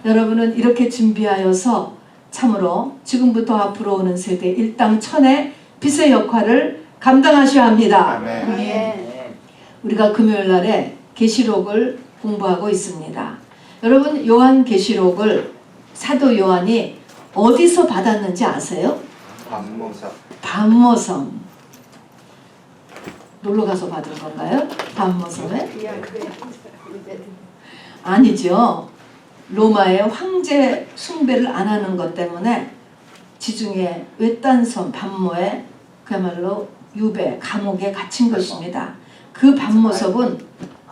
여러분은 이렇게 준비하여서 참으로 지금부터 앞으로 오는 세대 일당천의 빛의 역할을 감당하셔야 합니다. 아멘. 우리가 금요일 날에 계시록을 공부하고 있습니다. 여러분, 요한계시록을 사도 요한이 어디서 받았는지 아세요? 반모섬. 놀러가서 받은 건가요? 반모섬에? 아니죠. 로마의 황제 숭배를 안 하는 것 때문에 지중해 외딴 섬 반모에 그야말로 유배, 감옥에 갇힌 것입니다. 그 반모섬은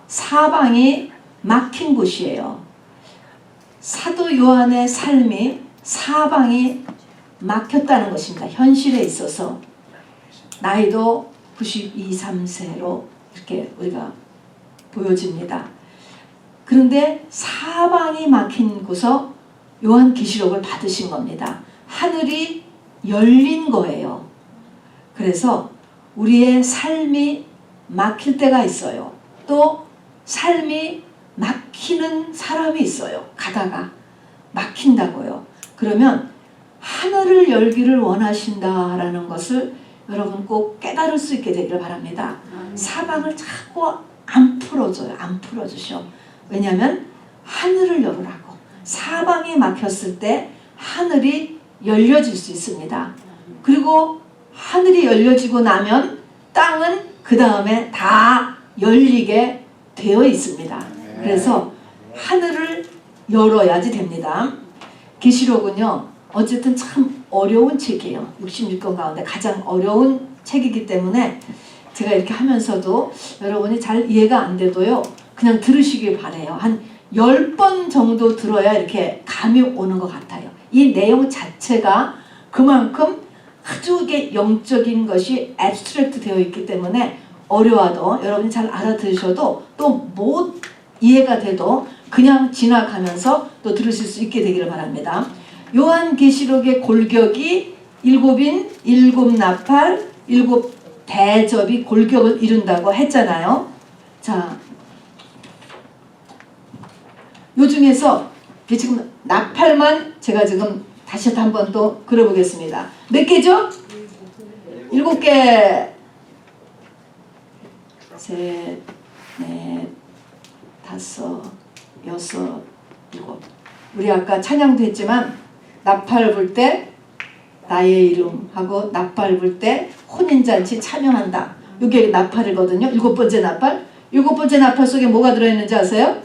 사방이 막힌 곳이에요. 사도 요한의 삶이 사방이 막혔다는 것입니다. 현실에 있어서. 나이도 92, 3세로 이렇게 우리가 보여집니다. 그런데 사방이 막힌 곳에서 요한계시록을 받으신 겁니다. 하늘이 열린 거예요. 그래서 우리의 삶이 막힐 때가 있어요. 또 삶이 막히는 사람이 있어요. 가다가 막힌다고요. 그러면 하늘을 열기를 원하신다라는 것을 여러분 꼭 깨달을 수 있게 되기를 바랍니다. 사방을 자꾸 안 풀어줘요. 안 풀어주셔. 왜냐하면 하늘을 열으라고. 사방이 막혔을 때 하늘이 열려질 수 있습니다. 그리고 하늘이 열려지고 나면 땅은 그 다음에 다 열리게 되어 있습니다. 그래서 하늘을 열어야지 됩니다. 계시록은요, 어쨌든 참 어려운 책이에요. 66권 가운데 가장 어려운 책이기 때문에 제가 이렇게 하면서도 여러분이 잘 이해가 안 돼도요, 그냥 들으시길 바래요. 한 10번 정도 들어야 이렇게 감이 오는 것 같아요. 이 내용 자체가 그만큼 아주 이게 영적인 것이 앱스트랙트 되어 있기 때문에 어려워도 여러분이 잘 알아들으셔도 또 못 이해가 돼도 그냥 지나가면서 또 들으실 수 있게 되기를 바랍니다. 요한계시록의 골격이 7인 7나팔 7대접이 골격을 이룬다고 했잖아요. 자, 요 중에서 지금 나팔만 제가 지금 다시 한 번 또 그려보겠습니다. 몇 개죠? 7개. 셋, 넷, 다섯, 여섯, 일곱. 우리 아까 찬양도 했지만 나팔 불 때 나의 이름 하고 나팔 불 때 혼인잔치 참여한다. 이게 나팔이거든요. 7번째 나팔. 7번째 나팔 속에 뭐가 들어있는지 아세요?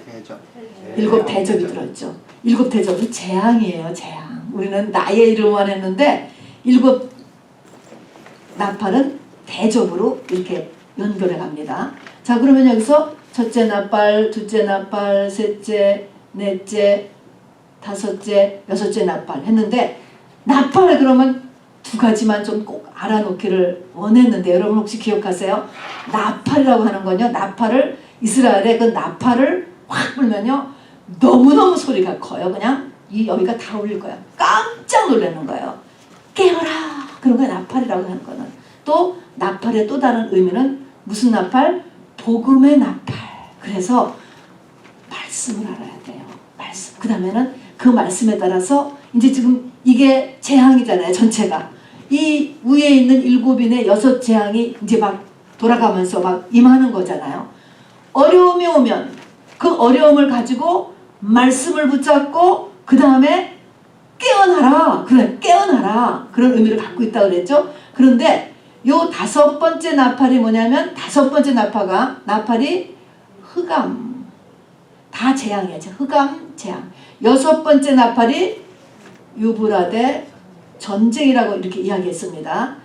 7대접이 들어있죠. 7대접은 재앙이에요. 재앙. 우리는 나의 이름만 했는데 7 나팔은 대접으로 이렇게 연결해 갑니다. 자, 그러면 여기서 첫째 나팔, 둘째 나팔, 셋째, 넷째, 다섯째, 여섯째 나팔 했는데 나팔 그러면 두 가지만 좀 꼭 알아놓기를 원했는데 여러분 혹시 기억하세요? 나팔이라고 하는 건요, 나팔을 이스라엘의 그 나팔을 확 불면요 너무너무 소리가 커요. 그냥 이 여기가 다 울릴 거야. 깜짝 놀라는 거예요. 깨어라! 그런 거야. 나팔이라고 하는 거는. 또 나팔의 또 다른 의미는 무슨 나팔? 복음의 나팔. 그래서 말씀을 알아야 돼요. 말씀. 그 다음에는 그 말씀에 따라서 이제 지금 이게 재앙이잖아요. 전체가. 이 위에 있는 7인의 6 재앙이 이제 막 돌아가면서 막 임하는 거잖아요. 어려움이 오면 그 어려움을 가지고 말씀을 붙잡고 그 다음에 깨어나라. 그래, 깨어나라. 그런 의미를 갖고 있다고 그랬죠. 그런데 요 5번째 나팔이 뭐냐면 5번째 나팔이 흑암. 다 재앙이죠. 흑암, 재앙. 6번째 나팔이 유브라데 전쟁이라고 이렇게 이야기했습니다.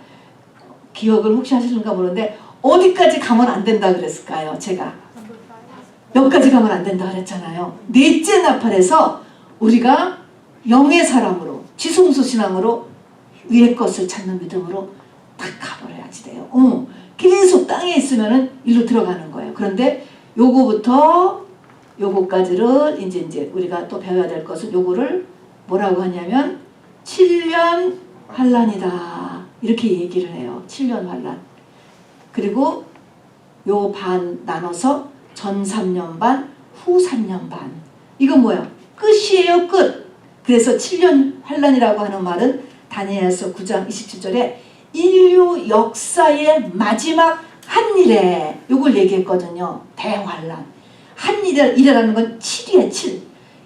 기억을 혹시 하시는가 모르는데 어디까지 가면 안 된다 그랬을까요? 제가 여기까지 가면 안 된다 그랬잖아요. 넷째 나팔에서 우리가 영의 사람으로 지성소 신앙으로 위의 것을 찾는 믿음으로 딱 가버려야지 돼요. 계속 땅에 있으면은 일로 들어가는 거예요. 그런데 요거부터 요거까지를 이제 우리가 또 배워야 될 것은 요거를 뭐라고 하냐면 7년 환란이다. 이렇게 얘기를 해요. 7년 환란. 그리고 요 반 나눠서 전 3년 반, 후 3년 반. 이건 뭐예요? 끝이에요, 끝. 그래서 7년 환란이라고 하는 말은 다니엘서 9장 27절에 인류 역사의 마지막 한 일에 요걸 얘기했거든요. 대환란. 한 일이라는 건 7이에요, 7.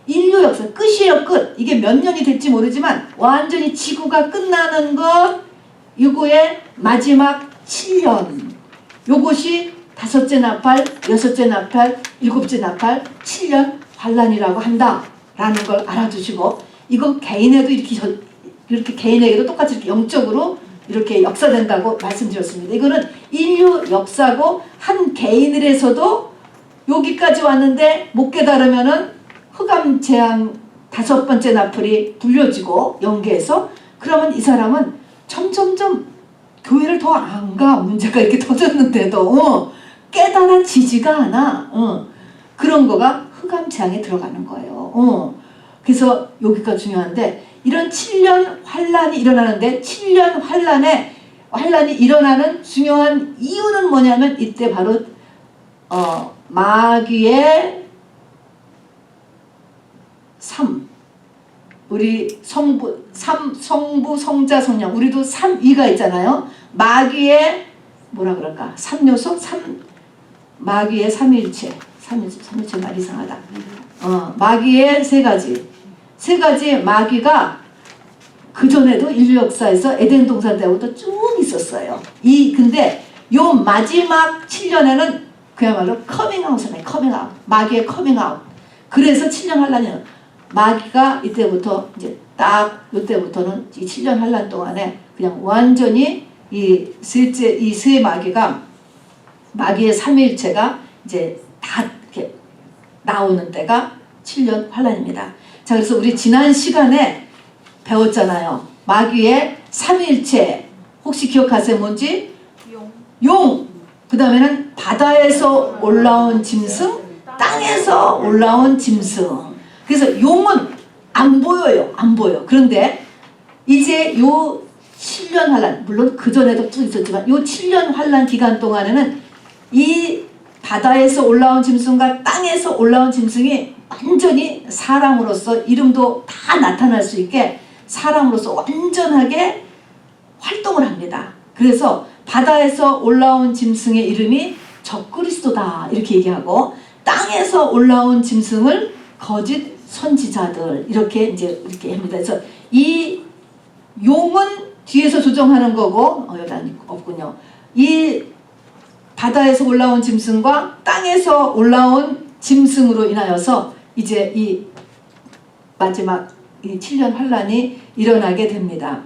인류 역사 끝이에요, 끝. 이게 몇 년이 될지 모르지만 완전히 지구가 끝나는 것, 요거의 마지막 7년. 요것이 다섯째 나팔, 여섯째 나팔, 일곱째 나팔, 7년 환란이라고 한다라는 걸 알아두시고, 이건 개인에도 이렇게 개인에게도 똑같이 이렇게 영적으로 이렇게 역사된다고 말씀드렸습니다. 이거는 인류 역사고 한 개인을해서도 여기까지 왔는데 못 깨달으면은 흑암 재앙 5번째 나팔이 불려지고 연계해서, 그러면 이 사람은 점점점 교회를 더 안 가. 문제가 이렇게 터졌는데도 깨달아지지가 않아. 그런 거가 흑암 재앙에 들어가는 거예요. 그래서 여기가 중요한데, 이런 7년 환란이 일어나는데 7년 환란이 일어나는 중요한 이유는 뭐냐면, 이때 바로 마귀의 우리 성부, 성자, 성령, 우리도 3위가 있잖아요. 마귀의 뭐라 그럴까? 3요소? 마귀의 삼일체 말 이상하다. 마귀의 세 가지 마귀가 그전에도 인류 역사에서 에덴 동산 때부터 쭉 있었어요. 근데 요 마지막 7년에는 그야말로 커밍아웃이네. 커밍아웃. 마귀의 커밍아웃. 그래서 7년 환란이에요. 마귀가 이때부터 이제 딱 이때부터는 이 7년 환란 동안에 그냥 완전히 이 세 마귀가, 마귀의 삼위일체가 이제 다 이렇게 나오는 때가 7년 환란입니다. 자, 그래서 우리 지난 시간에 배웠잖아요. 마귀의 삼위일체 혹시 기억하세요? 뭔지? 용. 그 다음에는 바다에서 올라온 짐승, 땅에서 올라온 짐승. 그래서 용은 안 보여요. 안 보여. 그런데 이제 요 7년 환란, 물론 그전에도 쭉 있었지만 요 7년 환란 기간 동안에는 이 바다에서 올라온 짐승과 땅에서 올라온 짐승이 완전히 사람으로서 이름도 다 나타날 수 있게 사람으로서 완전하게 활동을 합니다. 그래서 바다에서 올라온 짐승의 이름이 적그리스도다 이렇게 얘기하고, 땅에서 올라온 짐승을 거짓 선지자들 이렇게 합니다. 그래서 이 용은 뒤에서 조정하는 거고, 여기 없군요. 이 바다에서 올라온 짐승과 땅에서 올라온 짐승으로 인하여서 이제 이 마지막 이 7년 환란이 일어나게 됩니다.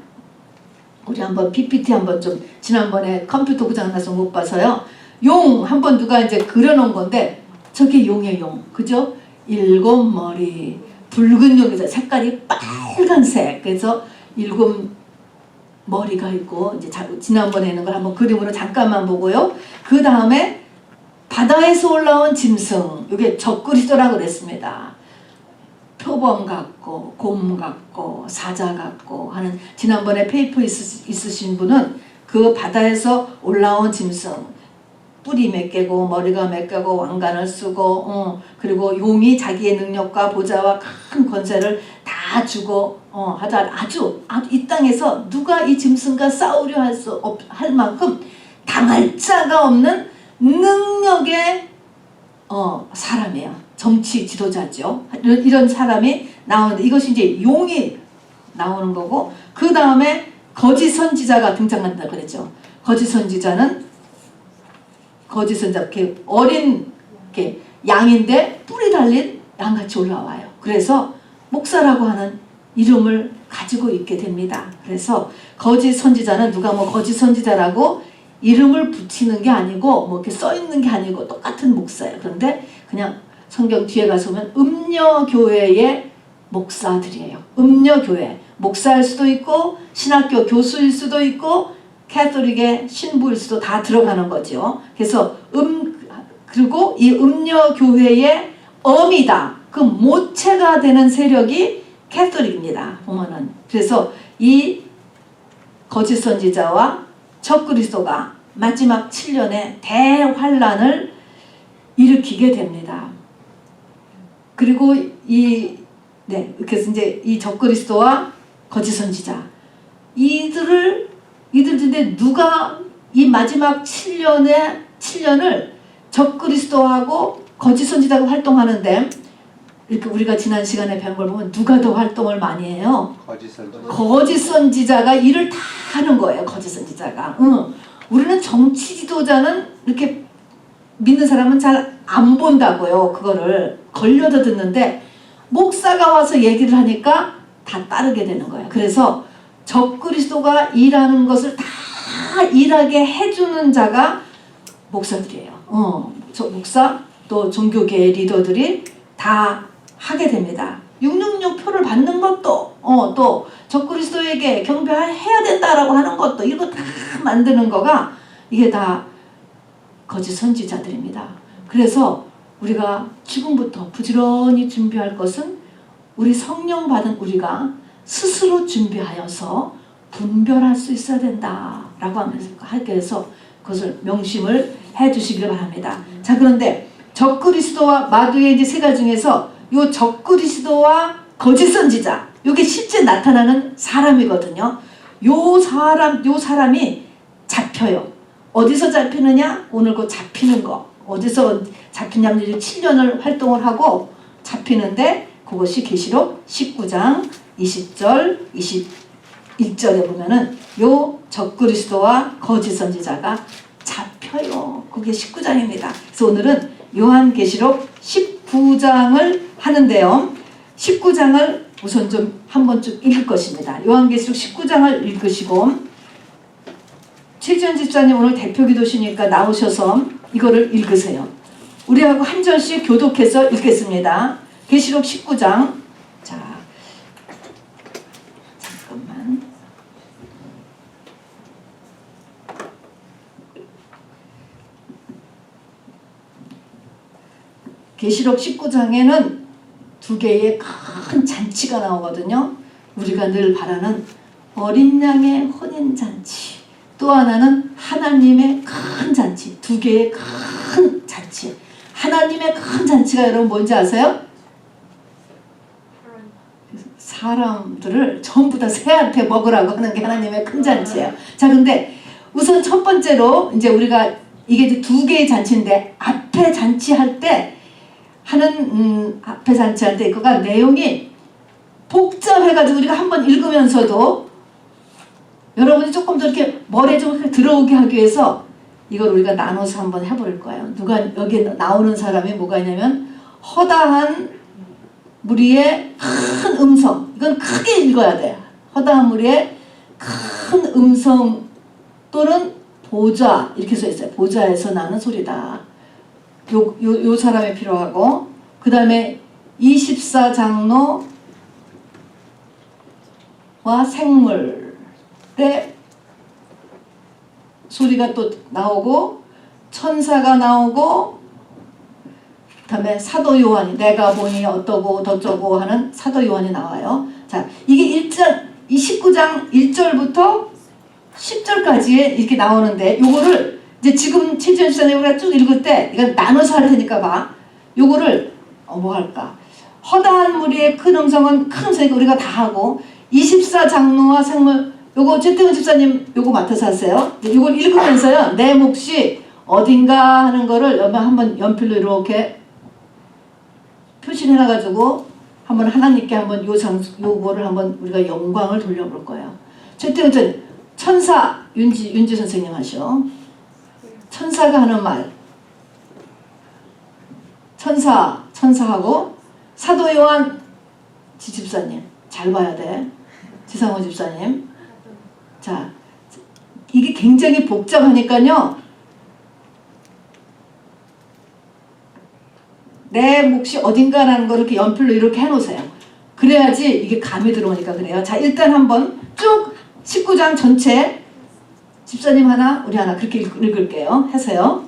우리 한번 PPT 한번 좀, 지난번에 컴퓨터 고장나서 못 봐서요. 용 한번 누가 이제 그려놓은 건데, 저게 용이에요, 용. 그죠? 7머리, 붉은 용이죠. 색깔이 빨간색. 그래서 7머리가 있고, 이제 지난번에 있는 걸 한번 그림으로 잠깐만 보고요. 그 다음에 바다에서 올라온 짐승, 이게 적그리스도라고 그랬습니다. 표범 같고 곰 같고 사자 같고 하는, 지난번에 페이퍼 있으신 분은 그 바다에서 올라온 짐승, 뿌리 몇 개고 머리가 몇 개고 왕관을 쓰고 그리고 용이 자기의 능력과 보좌와 큰 권세를 다 주고 하자. 아주 이 땅에서 누가 이 짐승과 싸우려 할 만큼 당할 자가 없는 능력의 사람이에요. 정치 지도자죠. 이런 사람이 나오는데, 이것이 이제 용이 나오는 거고, 그 다음에 거짓 선지자가 등장한다 그랬죠. 거짓 선지자는 이렇게 어린 이렇게 양인데 뿔이 달린 양같이 올라와요. 그래서 목사라고 하는 이름을 가지고 있게 됩니다. 그래서 거짓 선지자는 누가 뭐 거짓 선지자라고 이름을 붙이는 게 아니고 뭐 이렇게 써 있는 게 아니고 똑같은 목사예요. 그런데 그냥 성경 뒤에 가서 보면 음녀교회의 목사들이에요. 음녀교회. 목사일 수도 있고 신학교 교수일 수도 있고 캐톨릭의 신부일 수도 다 들어가는 거죠. 그래서 그리고 이 음녀교회의 어미다. 그 모체가 되는 세력이 캐톨릭입니다. 보면은. 그래서 이 거짓 선지자와 적그리스도가 마지막 7년의 대환란을 일으키게 됩니다. 그리고 이 네, 그래서 이제 이 적그리스도와 거짓 선지자 이들 중에 누가 이 마지막 7년을 적그리스도하고 거짓 선지자가 활동하는데 이렇게 우리가 지난 시간에 배운 걸 보면 누가 더 활동을 많이 해요? 거짓 선지자가 일을 다 하는 거예요. 거짓 선지자가. 우리는 정치 지도자는 이렇게 믿는 사람은 잘 안 본다고요. 그거를 걸려도 듣는데 목사가 와서 얘기를 하니까 다 따르게 되는 거예요. 그래서 적그리스도가 일하는 것을 다 일하게 해주는 자가 목사들이에요. 목사 또 종교계 리더들이 다 하게 됩니다. 666 표를 받는 것도 또 적그리스도에게 경배해야 된다라고 하는 것도 이거 다 만드는 거가 이게 다 거짓 선지자들입니다. 그래서 우리가 지금부터 부지런히 준비할 것은 우리 성령 받은 우리가 스스로 준비하여서 분별할 수 있어야 된다라고 하면서 해서 그것을 명심을 해주시길 바랍니다. 자, 그런데 적그리스도와 마귀의 이제 세 가지 중에서 요 적그리스도와 거짓 선지자 요게 실제 나타나는 사람이거든요. 요 사람이 잡혀요. 어디서 잡히느냐? 오늘 그 잡히는 거 어디서 잡히냐면 이제 7년을 활동을 하고 잡히는데 그것이 계시록 19장 20절 21절에 보면은 요 적그리스도와 거짓 선지자가 잡혀요. 그게 19장입니다. 그래서 오늘은 요한계시록 19장을 하는데요. 19장을 우선 좀 한번 쭉 읽을 것입니다. 요한계시록 19장을 읽으시고 최지연 집사님 오늘 대표기도시니까 나오셔서 이거를 읽으세요. 우리하고 한 절씩 교독해서 읽겠습니다. 계시록 19장. 자, 잠깐만. 계시록 19장에는 두 개의 큰 잔치가 나오거든요. 우리가 늘 바라는 어린 양의 혼인잔치, 또 하나는 하나님의 큰 잔치, 두 개의 큰 잔치. 하나님의 큰 잔치가 여러분 뭔지 아세요? 사람들을 전부 다 새한테 먹으라고 하는 게 하나님의 큰 잔치예요. 자, 근데 우선 첫 번째로 이제 우리가 이게 이제 두 개의 잔치인데 앞에 잔치할 때 앞에 잔치할 때 그가 내용이 복잡해가지고 우리가 한번 읽으면서도 여러분이 조금 더 이렇게 머리에 좀 들어오게 하기 위해서 이걸 우리가 나눠서 한번 해볼 거예요. 여기 나오는 사람이 뭐가 있냐면 허다한 무리의 큰 음성. 이건 크게 읽어야 돼요. 허다한 무리의 큰 음성 또는 보좌 이렇게 써 있어요. 보좌에서 나는 소리다. 요 사람이 필요하고 그 다음에 24장로와 생물의 소리가 또 나오고 천사가 나오고 그 다음에 사도 요한이 내가 보니 어떠고 저쩌고 하는 사도 요한이 나와요. 자, 이게 이 19장 1절부터 10절까지 이렇게 나오는데 요거를 이제 지금 최지연 시간에 우리가 쭉 읽을 때 이건 나눠서 할 테니까 봐. 요거를 뭐 할까? 허다한 무리의 큰 음성은 큰 음성이니까 우리가 다 하고 24장로와 생물 요거 최태원 집사님 요거 맡아서 하세요. 요걸 읽으면서요. 내 몫이 어딘가 하는 거를 한번 연필로 이렇게 표시를 해놔가지고 한번 하나님께 한번 요거를 한번 우리가 영광을 돌려볼 거예요. 최태원 집사님 천사 윤지 선생님 하셔. 천사가 하는 말 천사하고 사도 요한 집사님 잘 봐야 돼. 지상호 집사님. 자, 이게 굉장히 복잡하니까요. 내 몫이 어딘가라는 걸 이렇게 연필로 이렇게 해놓으세요. 그래야지 이게 감이 들어오니까 그래요. 자, 일단 한번 쭉 19장 전체 집사님 하나 우리 하나 그렇게 읽을게요. 하세요.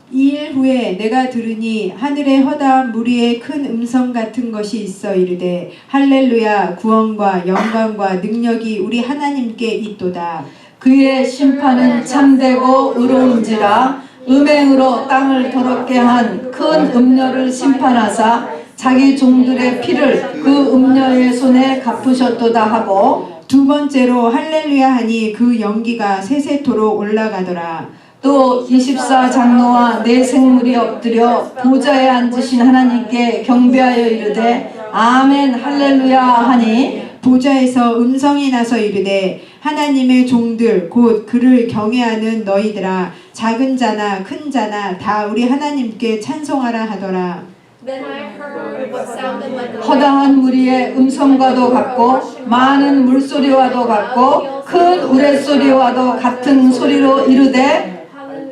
이 일 후에 내가 들으니 하늘에 허다한 무리의 큰 음성 같은 것이 있어 이르되 할렐루야 구원과 영광과 능력이 우리 하나님께 있도다. 그의 심판은 참되고 의로운지라 음행으로 땅을 더럽게 한 큰 음녀를 심판하사 자기 종들의 피를 그 음녀의 손에 갚으셨도다 하고 두 번째로 할렐루야 하니 그 연기가 세세토록 올라가더라. 또 24 장로와 네 생물이 엎드려 보좌에 앉으신 하나님께 경배하여 이르되 아멘 할렐루야 하니 보좌에서 음성이 나서 이르되 하나님의 종들 곧 그를 경외하는 너희들아 작은 자나 큰 자나 다 우리 하나님께 찬송하라 하더라. Then I heard what sounded like a 허다한 무리의 음성과도 같고 많은 물소리와도 같고 큰 우레소리와도 같은 소리로 이르되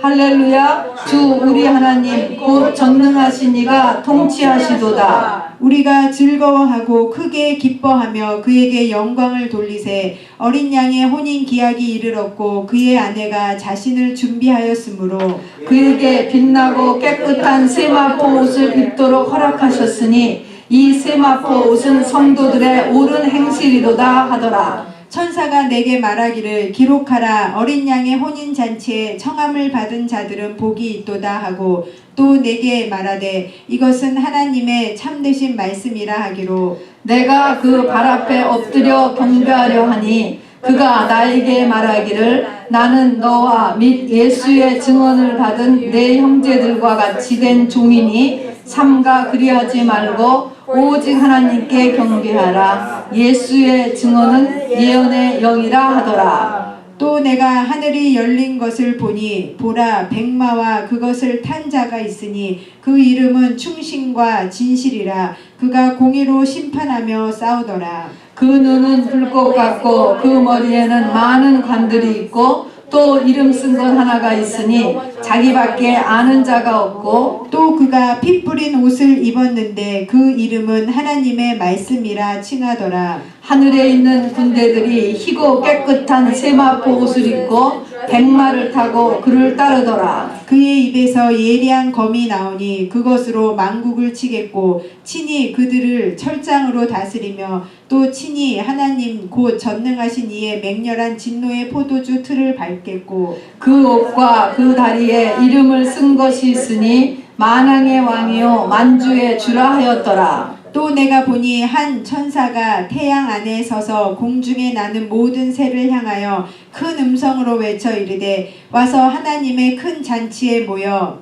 할렐루야 주 우리 하나님 곧 전능하신 이가 통치하시도다. 우리가 즐거워하고 크게 기뻐하며 그에게 영광을 돌리세. 어린 양의 혼인 기약이 이르렀고 그의 아내가 자신을 준비하였으므로 그에게 빛나고 깨끗한 세마포 옷을 입도록 허락하셨으니 이 세마포 옷은 성도들의 옳은 행실이로다 하더라. 천사가 내게 말하기를 기록하라. 어린 양의 혼인 잔치에 청함을 받은 자들은 복이 있도다 하고 또 내게 말하되 이것은 하나님의 참되신 말씀이라 하기로 내가 그 발 앞에 엎드려 경배하려 하니 그가 나에게 말하기를 나는 너와 및 예수의 증언을 받은 내 형제들과 같이 된 종이니 삼가 그리하지 말고 오직 하나님께 경배하라. 예수의 증언은 예언의 영이라 하더라. 또 내가 하늘이 열린 것을 보니 보라 백마와 그것을 탄 자가 있으니 그 이름은 충신과 진실이라. 그가 공의로 심판하며 싸우더라. 그 눈은 불꽃 같고 그 머리에는 많은 관들이 있고 또 이름 쓴 것 하나가 있으니 자기밖에 아는 자가 없고 또 그가 피 뿌린 옷을 입었는데 그 이름은 하나님의 말씀이라 칭하더라. 하늘에 있는 군대들이 희고 깨끗한 세마포 옷을 입고 백마를 타고 그를 따르더라. 그의 입에서 예리한 검이 나오니 그것으로 만국을 치겠고 친히 그들을 철장으로 다스리며 또 친히 하나님 곧 전능하신 이의 맹렬한 진노의 포도주 틀을 밟겠고 그 옷과 그 다리에 이름을 쓴 것이 있으니 만왕의 왕이요 만주의 주라 하였더라. 또 내가 보니 한 천사가 태양 안에 서서 공중에 나는 모든 새를 향하여 큰 음성으로 외쳐 이르되 와서 하나님의 큰 잔치에 모여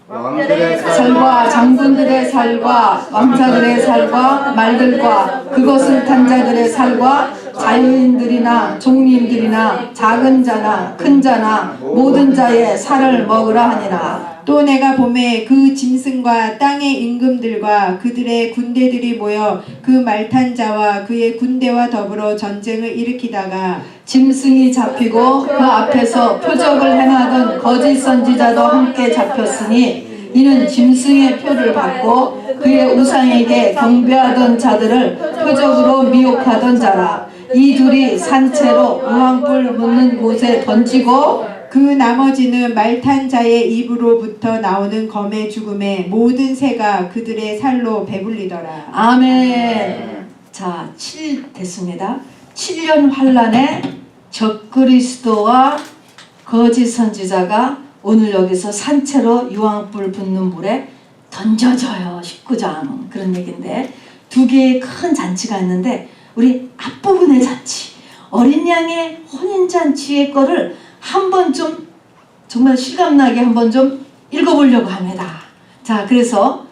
왕들의 살과 장군들의 살과 왕자들의 살과 말들과 그것을 탄 자들의 살과 자유인들이나 종민들이나 작은 자나 큰 자나 모든 자의 살을 먹으라 하니라. 또 내가 봄에 그 짐승과 땅의 임금들과 그들의 군대들이 모여 그 말탄 자와 그의 군대와 더불어 전쟁을 일으키다가 짐승이 잡히고 그 앞에서 표적을 행하던 거짓 선지자도 함께 잡혔으니 이는 짐승의 표를 받고 그의 우상에게 경배하던 자들을 표적으로 미혹하던 자라. 이 둘이 산채로 유황불 묻는 곳에 던지고 그 나머지는 말탄 자의 입으로부터 나오는 검의 죽음에 모든 새가 그들의 살로 배불리더라. 아멘. 자, 7 됐습니다. 7년 환란에 적그리스도와 거짓 선지자가 오늘 여기서 산채로 유황불 붙는 물에 던져져요. 19장 그런 얘기인데 두 개의 큰 잔치가 있는데 우리 앞부분의 잔치 어린 양의 혼인잔치의 거를 한번 좀 정말 실감나게 한번 좀 읽어보려고 합니다. 자, 그래서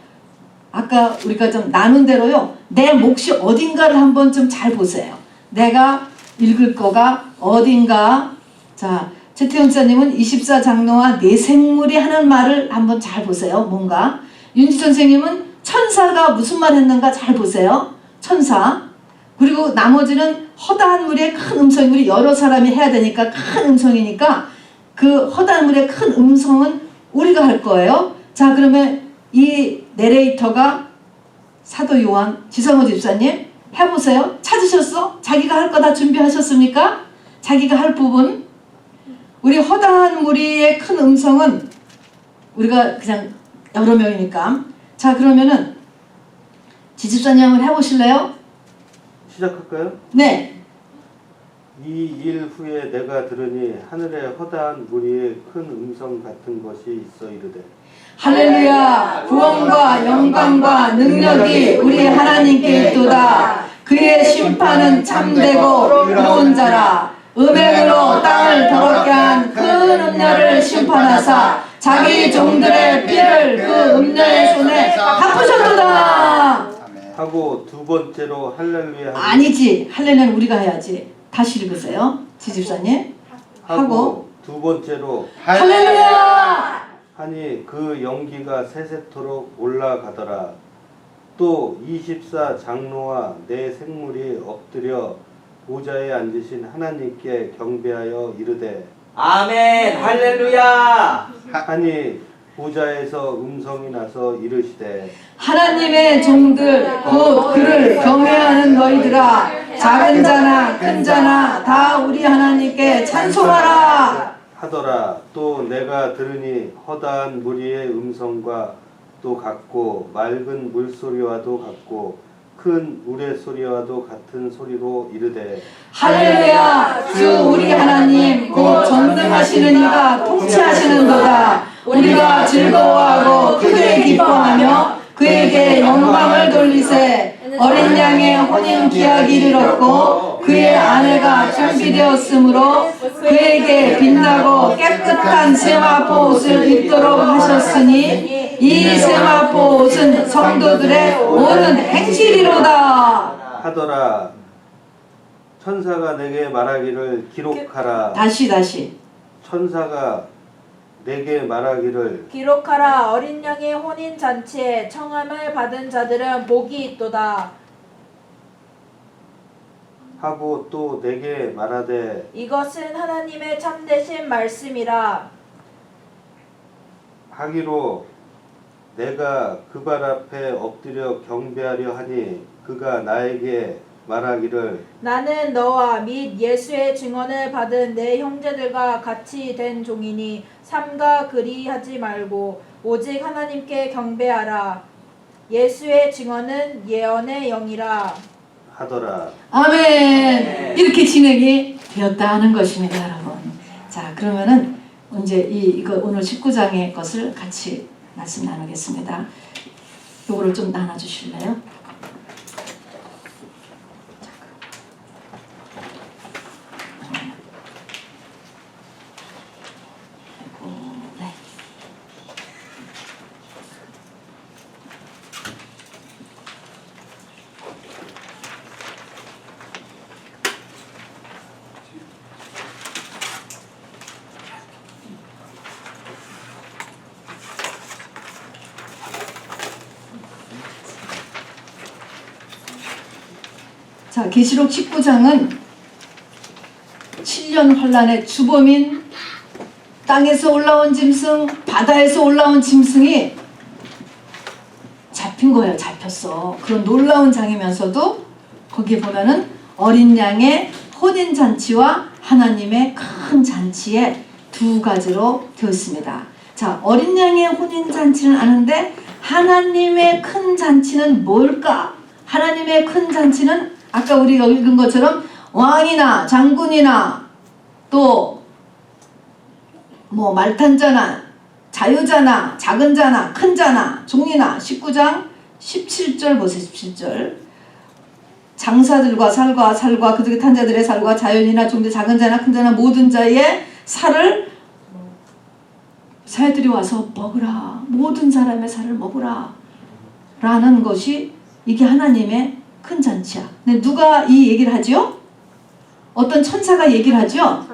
아까 우리가 좀 나눈 대로요. 내 몫이 어딘가를 한번 좀 잘 보세요. 내가 읽을 거가 어딘가. 자, 최태영 사님은 24 장로와 네 생물이 하는 말을 한번 잘 보세요. 뭔가. 윤지 선생님은 천사가 무슨 말 했는가 잘 보세요. 천사. 그리고 나머지는 허다한 물의 큰 음성. 우리 여러 사람이 해야 되니까 큰 음성이니까 그 허다한 물의 큰 음성은 우리가 할 거예요. 자, 그러면 이 내레이터가 사도 요한 지성호 집사님 해보세요. 찾으셨어? 자기가 할 거 다 준비하셨습니까? 자기가 할 부분. 우리 허다한 무리의 큰 음성은 우리가 그냥 여러 명이니까. 자, 그러면은 지집사님 한번 해보실래요? 시작할까요? 네. 이 일 후에 내가 들으니 하늘에 허다한 무리의 큰 음성 같은 것이 있어 이르되 할렐루야 구원과 영광과 능력이 우리 하나님께 있도다. 그의 심판은 참되고 의로운 자라. 음행으로 땅을 더럽게 한 그 음녀를 심판하사 자기 종들의 피를 그 음녀의 손에 갚으셨도다. 하고 두 번째로 할렐루야 아니지. 할렐루야는 우리가 해야지. 다시 읽으세요. 지집사님. 하고 두 번째로 할렐루야. 하니 그 연기가 세세토록 올라가더라. 또 24 장로와 내 생물이 엎드려 보좌에 앉으신 하나님께 경배하여 이르되 아멘. 할렐루야. 하니 보좌에서 음성이 나서 이르시되 하나님의 종들 곧 그를 경외하는 너희들아 작은 자나 큰 자나 다 우리 하나님께 찬송하라 하더라. 또 내가 들으니 허다한 무리의 음성과 또 같고 맑은 물소리와도 같고 큰 우레소리와도 같은 소리로 이르되 할렐루야 주 우리 하나님 곧 전능하시는 이가 통치하시는도다. 우리가 즐거워하고 크게 기뻐하며 그에게 영광을 돌리세. 어린 양의 혼인 기약이 이르렀고 그의 아내가 준비되었으므로 그에게 빛나고 깨끗한 세마포 옷을 입도록 하셨으니 이 세마포 옷은 성도들의 옳은 행실이로다. 하더라. 천사가 내게 말하기를 기록하라. 다시 천사가 내게 말하기를 기록하라. 어린 양의 혼인 잔치에 청함을 받은 자들은 복이 있도다. 하고 또 내게 말하되 이것은 하나님의 참되신 말씀이라. 하기로 내가 그 발 앞에 엎드려 경배하려 하니 그가 나에게 말하기를 나는 너와 및 예수의 증언을 받은 내 형제들과 같이 된 종이니 삼가 그리하지 말고 오직 하나님께 경배하라. 예수의 증언은 예언의 영이라. 하더라. 아멘. 이렇게 진행이 되었다 하는 것입니다, 여러분. 자, 그러면은 이제 이거 오늘 19장의 것을 같이 말씀 나누겠습니다. 요거를 좀 나눠 주실래요? 네. 자, 계시록 19장은 7년 환란의 주범인 땅에서 올라온 짐승, 바다에서 올라온 짐승이 잡힌 거예요. 잡혔어. 그런 놀라운 장이면서도 거기에 보면은 어린 양의 혼인 잔치와 하나님의 큰 잔치의 두 가지로 되었습니다. 자, 어린 양의 혼인 잔치는 아는데 하나님의 큰 잔치는 뭘까? 하나님의 큰 잔치는 아까 우리가 읽은 것처럼 왕이나 장군이나 또 뭐 말탄자나 자유자나 작은 자나 큰 자나 종이나 19장 17절 보세요. 17절 장사들과 살과 그들의 탄 자들의 살과 자연이나 종들 작은 자나 큰 자나 모든 자의 살을 새들이 와서 먹으라. 모든 사람의 살을 먹으라 라는 것이 이게 하나님의 큰 잔치야. 근데 누가 이 얘기를 하죠? 어떤 천사가 얘기를 하죠?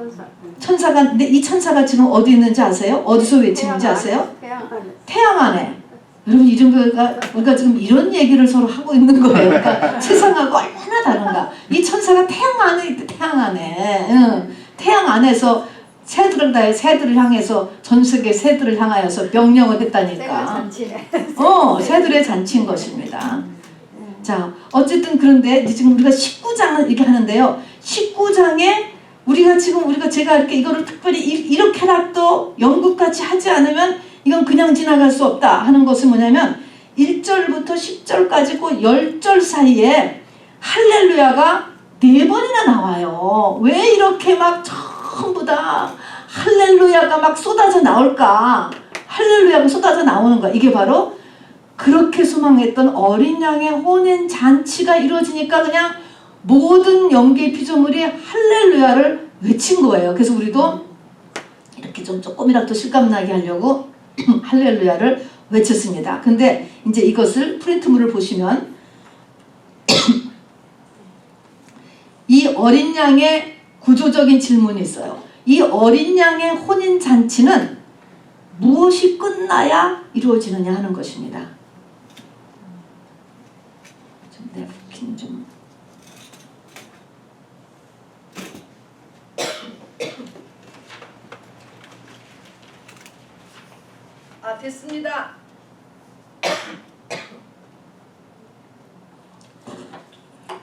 천사가. 근데 이 천사가 지금 어디 있는지 아세요? 어디서 외치는지 아세요? 태양 안에. 여러분 이런 거가 우리가 지금 이런 얘기를 서로 하고 있는 거예요. 그러니까 세상하고 얼마나 다른가. 이 천사가 태양 안에 있대. 태양 안에. 응. 태양 안에서 새들을 향해서 전 세계 새들을 향하여서 명령을 했다니까. 새들의 잔치인 것입니다. 자, 어쨌든 그런데 지금 우리가 19장을 이렇게 하는데요. 19장에 우리가 제가 이렇게 이거를 특별히 이렇게라도 영국같이 하지 않으면 이건 그냥 지나갈 수 없다 하는 것은 뭐냐면 1절부터 10절까지 그 10절 사이에 할렐루야가 4번이나 나와요. 왜 이렇게 막 전부 다 할렐루야가 막 쏟아져 나올까? 할렐루야가 쏟아져 나오는 거야. 이게 바로 그렇게 소망했던 어린 양의 혼인 잔치가 이루어지니까 그냥 모든 영계 피조물이 할렐루야를 외친 거예요. 그래서 우리도 이렇게 좀 조금이라도 실감나게 하려고 할렐루야를 외쳤습니다. 근데 이제 이것을 프린트물을 보시면 이 어린 양의 구조적인 질문이 있어요. 이 어린 양의 혼인 잔치는 무엇이 끝나야 이루어지느냐 하는 것입니다. 좀 냅킨 좀. 됐습니다.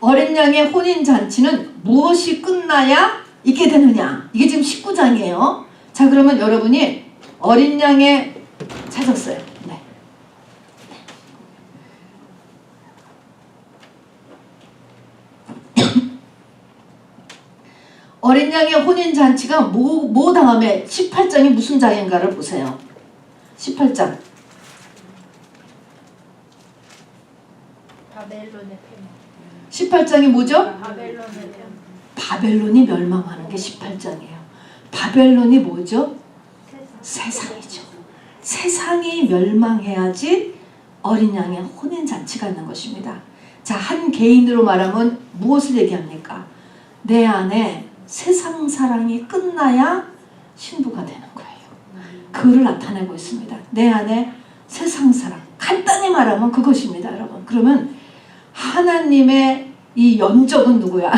어린 양의 혼인 잔치는 무엇이 끝나야 있게 되느냐? 이게 지금 19장이에요. 자, 그러면 여러분이 어린 양의 찾았어요. 네. 어린 양의 혼인 잔치가 뭐 다음에 18장이 무슨 장인가를 보세요. 18장. 바벨론의 패망. 18장이 뭐죠? 바벨론의 패망. 바벨론이 멸망하는 게 18장이에요. 바벨론이 뭐죠? 세상이죠. 세상이 멸망해야지 어린 양의 혼인 잔치가 있는 것입니다. 자, 한 개인으로 말하면 무엇을 얘기합니까? 내 안에 세상 사랑이 끝나야 신부가 되는 거예요. 그를 나타내고 있습니다. 내 안에 세상 사랑. 간단히 말하면 그것입니다, 여러분. 그러면 하나님의 이 연적은 누구야?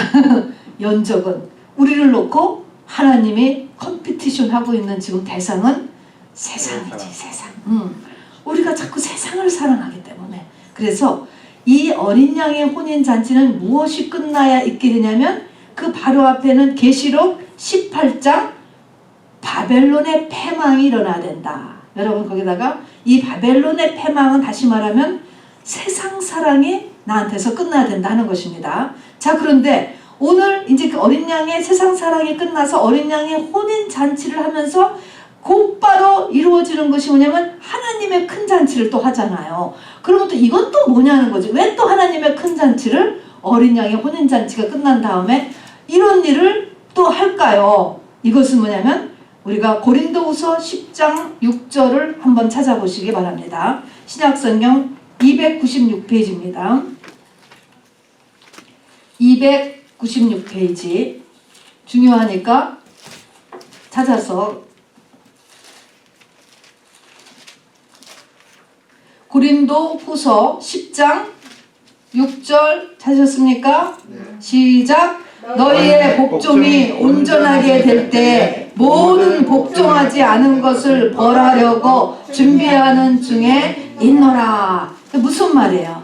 연적은 우리를 놓고 하나님이 컴피티션 하고 있는 지금 대상은 세상이지, 세상. 우리가 자꾸 세상을 사랑하기 때문에. 그래서 이 어린 양의 혼인 잔치는 무엇이 끝나야 있게 되냐면 그 바로 앞에는 계시록 18장 바벨론의 패망이 일어나야 된다. 여러분 거기다가 이 바벨론의 패망은 다시 말하면 세상 사랑이 나한테서 끝나야 된다는 것입니다. 자, 그런데 오늘 이제 그 어린 양의 세상 사랑이 끝나서 어린 양의 혼인 잔치를 하면서 곧바로 이루어지는 것이 뭐냐면 하나님의 큰 잔치를 또 하잖아요. 그러면 또 이건 또 뭐냐는 거지. 왜 또 하나님의 큰 잔치를 어린 양의 혼인 잔치가 끝난 다음에 이런 일을 또 할까요? 이것은 뭐냐면 우리가 고린도후서 10장 6절을 한번 찾아보시기 바랍니다. 신약성경 296페이지입니다. 296페이지 중요하니까 찾아서 고린도후서 10장 6절 찾으셨습니까? 네. 시작. 너희의 복종이 온전하게 될 때 모든 복종하지 않은 것을 벌하려고 준비하는 중에 있노라. 무슨 말이에요?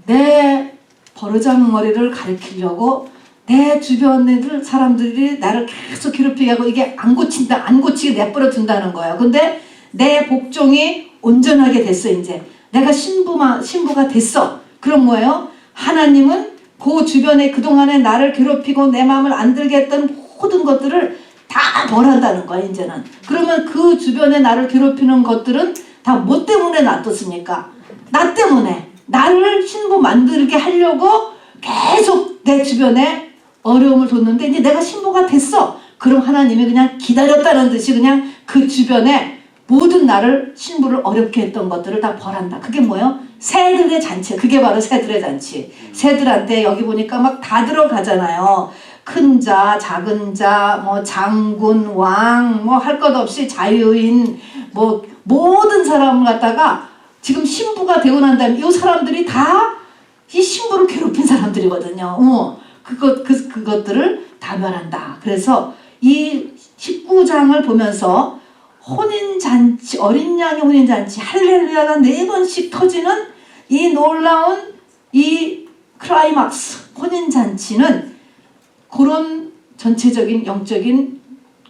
내 버르장머리를 가리키려고 내 주변 애들 사람들이 나를 계속 괴롭히게 하고 이게 안 고친다, 안 고치게 내버려 둔다는 거예요. 근데 내 복종이 온전하게 됐어. 이제 내가 신부가 됐어. 그럼 뭐예요? 하나님은 그 주변에 그동안에 나를 괴롭히고 내 마음을 안 들게 했던 모든 것들을 다 벌한다는 거야. 이제는. 그러면 그 주변에 나를 괴롭히는 것들은 다 뭐 때문에 놔뒀습니까? 나 때문에. 나를 신부 만들게 하려고 계속 내 주변에 어려움을 줬는데 이제 내가 신부가 됐어. 그럼 하나님이 그냥 기다렸다는 듯이 그냥 그 주변에 모든 나를 신부를 어렵게 했던 것들을 다 벌한다. 그게 뭐예요? 새들의 잔치. 그게 바로 새들의 잔치. 새들한테 여기 보니까 막 다 들어가잖아요. 큰 자, 작은 자, 뭐 장군, 왕, 뭐 할 것 없이 자유인, 뭐 모든 사람을 갖다가 지금 신부가 되고 난 다음에 이 사람들이 다 이 신부를 괴롭힌 사람들이거든요. 그것들을 다 멸한다. 그래서 이 19장을 보면서 혼인잔치, 어린 양의 혼인잔치, 할렐루야가 4번씩 터지는 이 놀라운 이 클라이막스, 혼인잔치는 그런 전체적인 영적인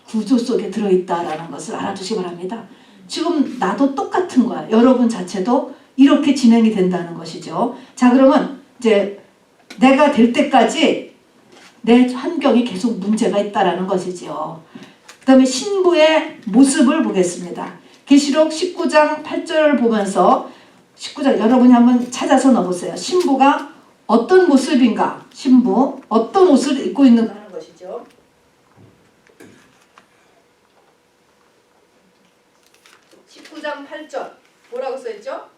구조 속에 들어있다라는 것을 알아두시기 바랍니다. 지금 나도 똑같은 거야. 여러분 자체도 이렇게 진행이 된다는 것이죠. 자, 그러면 이제 내가 될 때까지 내 환경이 계속 문제가 있다라는 것이지요. 그 다음에 신부의 모습을 보겠습니다. 계시록 19장 8절을 보면서 19장 여러분이 한번 찾아서 넣어보세요. 신부가 어떤 모습인가? 신부 어떤 옷을 입고 있는가 하는 것이죠. (19장 8절) 뭐라고 써있죠?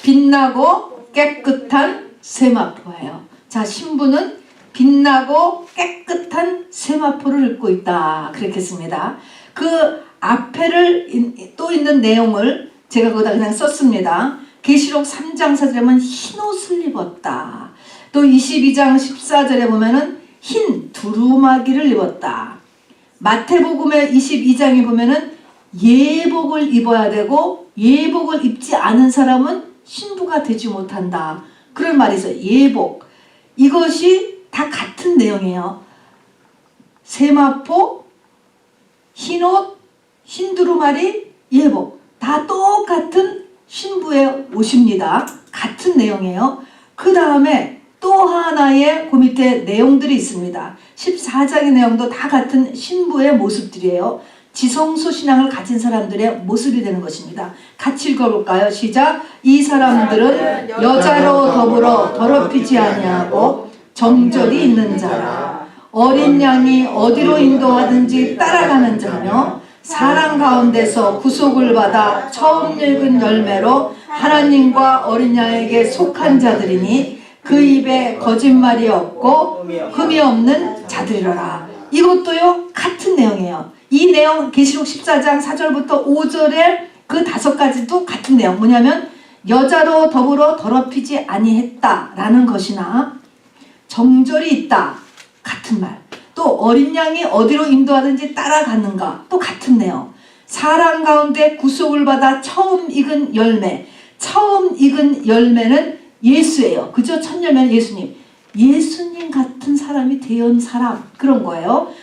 빛나고 깨끗한 세마포예요. 자, 신부는 빛나고 깨끗한 세마포를 입고 있다. 그렇겠습니다. 그 앞에를 또 있는 내용을 제가 거기다 그냥 썼습니다. 계시록 3장 4절에 보면 흰 옷을 입었다. 또 22장 14절에 보면은 흰 두루마기를 입었다. 마태복음의 22장에 보면은 예복을 입어야 되고 예복을 입지 않은 사람은 신부가 되지 못한다. 그런 말이 있어요. 예복. 이것이 다 같은 내용이에요. 세마포, 흰옷, 흰두루마리, 예복. 다 똑같은 신부의 옷입니다. 같은 내용이에요. 그 다음에 또 하나의 그 밑에 내용들이 있습니다. 14장의 내용도 다 같은 신부의 모습들이에요. 지성소 신앙을 가진 사람들의 모습이 되는 것입니다. 같이 읽어볼까요? 시작. 이 사람들은 여자로 더불어 더럽히지 아니하고 정절이 있는 자라. 어린 양이 어디로 인도하든지 따라가는 자며 사랑 가운데서 구속을 받아 처음 읽은 열매로 하나님과 어린 양에게 속한 자들이니 그 입에 거짓말이 없고 흠이 없는 자들이라. 이것도요 같은 내용이에요. 이 내용 계시록 14장 4절부터 5절에 그 5가지도 같은 내용. 뭐냐면 여자로 더불어 더럽히지 아니했다라는 것이나 정절이 있다. 같은 말. 또 어린 양이 어디로 인도하든지 따라가는가. 또 같은 내용. 사랑 가운데 구속을 받아 처음 익은 열매. 처음 익은 열매는 예수예요. 그죠? 첫 열매는 예수님. 예수님 같은 사람이 되온 사람. 그런 거예요.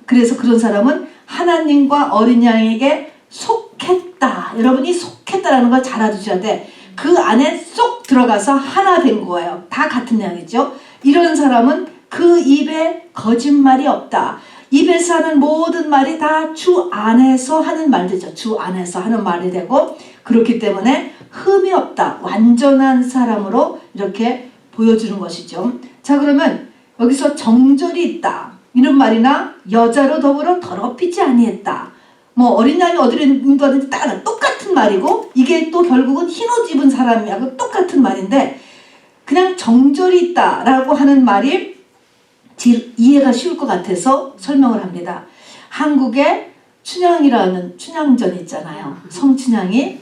그래서 그런 사람은 하나님과 어린 양에게 속했다. 여러분이 속했다라는 걸 잘 알아두셔야 돼. 그 안에 쏙 들어가서 하나 된 거예요. 다 같은 내용이죠. 이런 사람은 그 입에 거짓말이 없다. 입에서 하는 모든 말이 다 주 안에서 하는 말들이죠. 주 안에서 하는 말이 되고 그렇기 때문에 흠이 없다. 완전한 사람으로 이렇게 보여주는 것이죠. 자, 그러면 여기서 정절이 있다. 이런 말이나 여자로 더불어 더럽히지 아니했다. 뭐 어린 양이 어디로 인도하든지 따라 똑같은 말이고 이게 또 결국은 흰옷 입은 사람하고 똑같은 말인데 그냥 정절이 있다라고 하는 말이 이해가 쉬울 것 같아서 설명을 합니다. 한국에 춘향이라는 춘향전 있잖아요. 성춘향이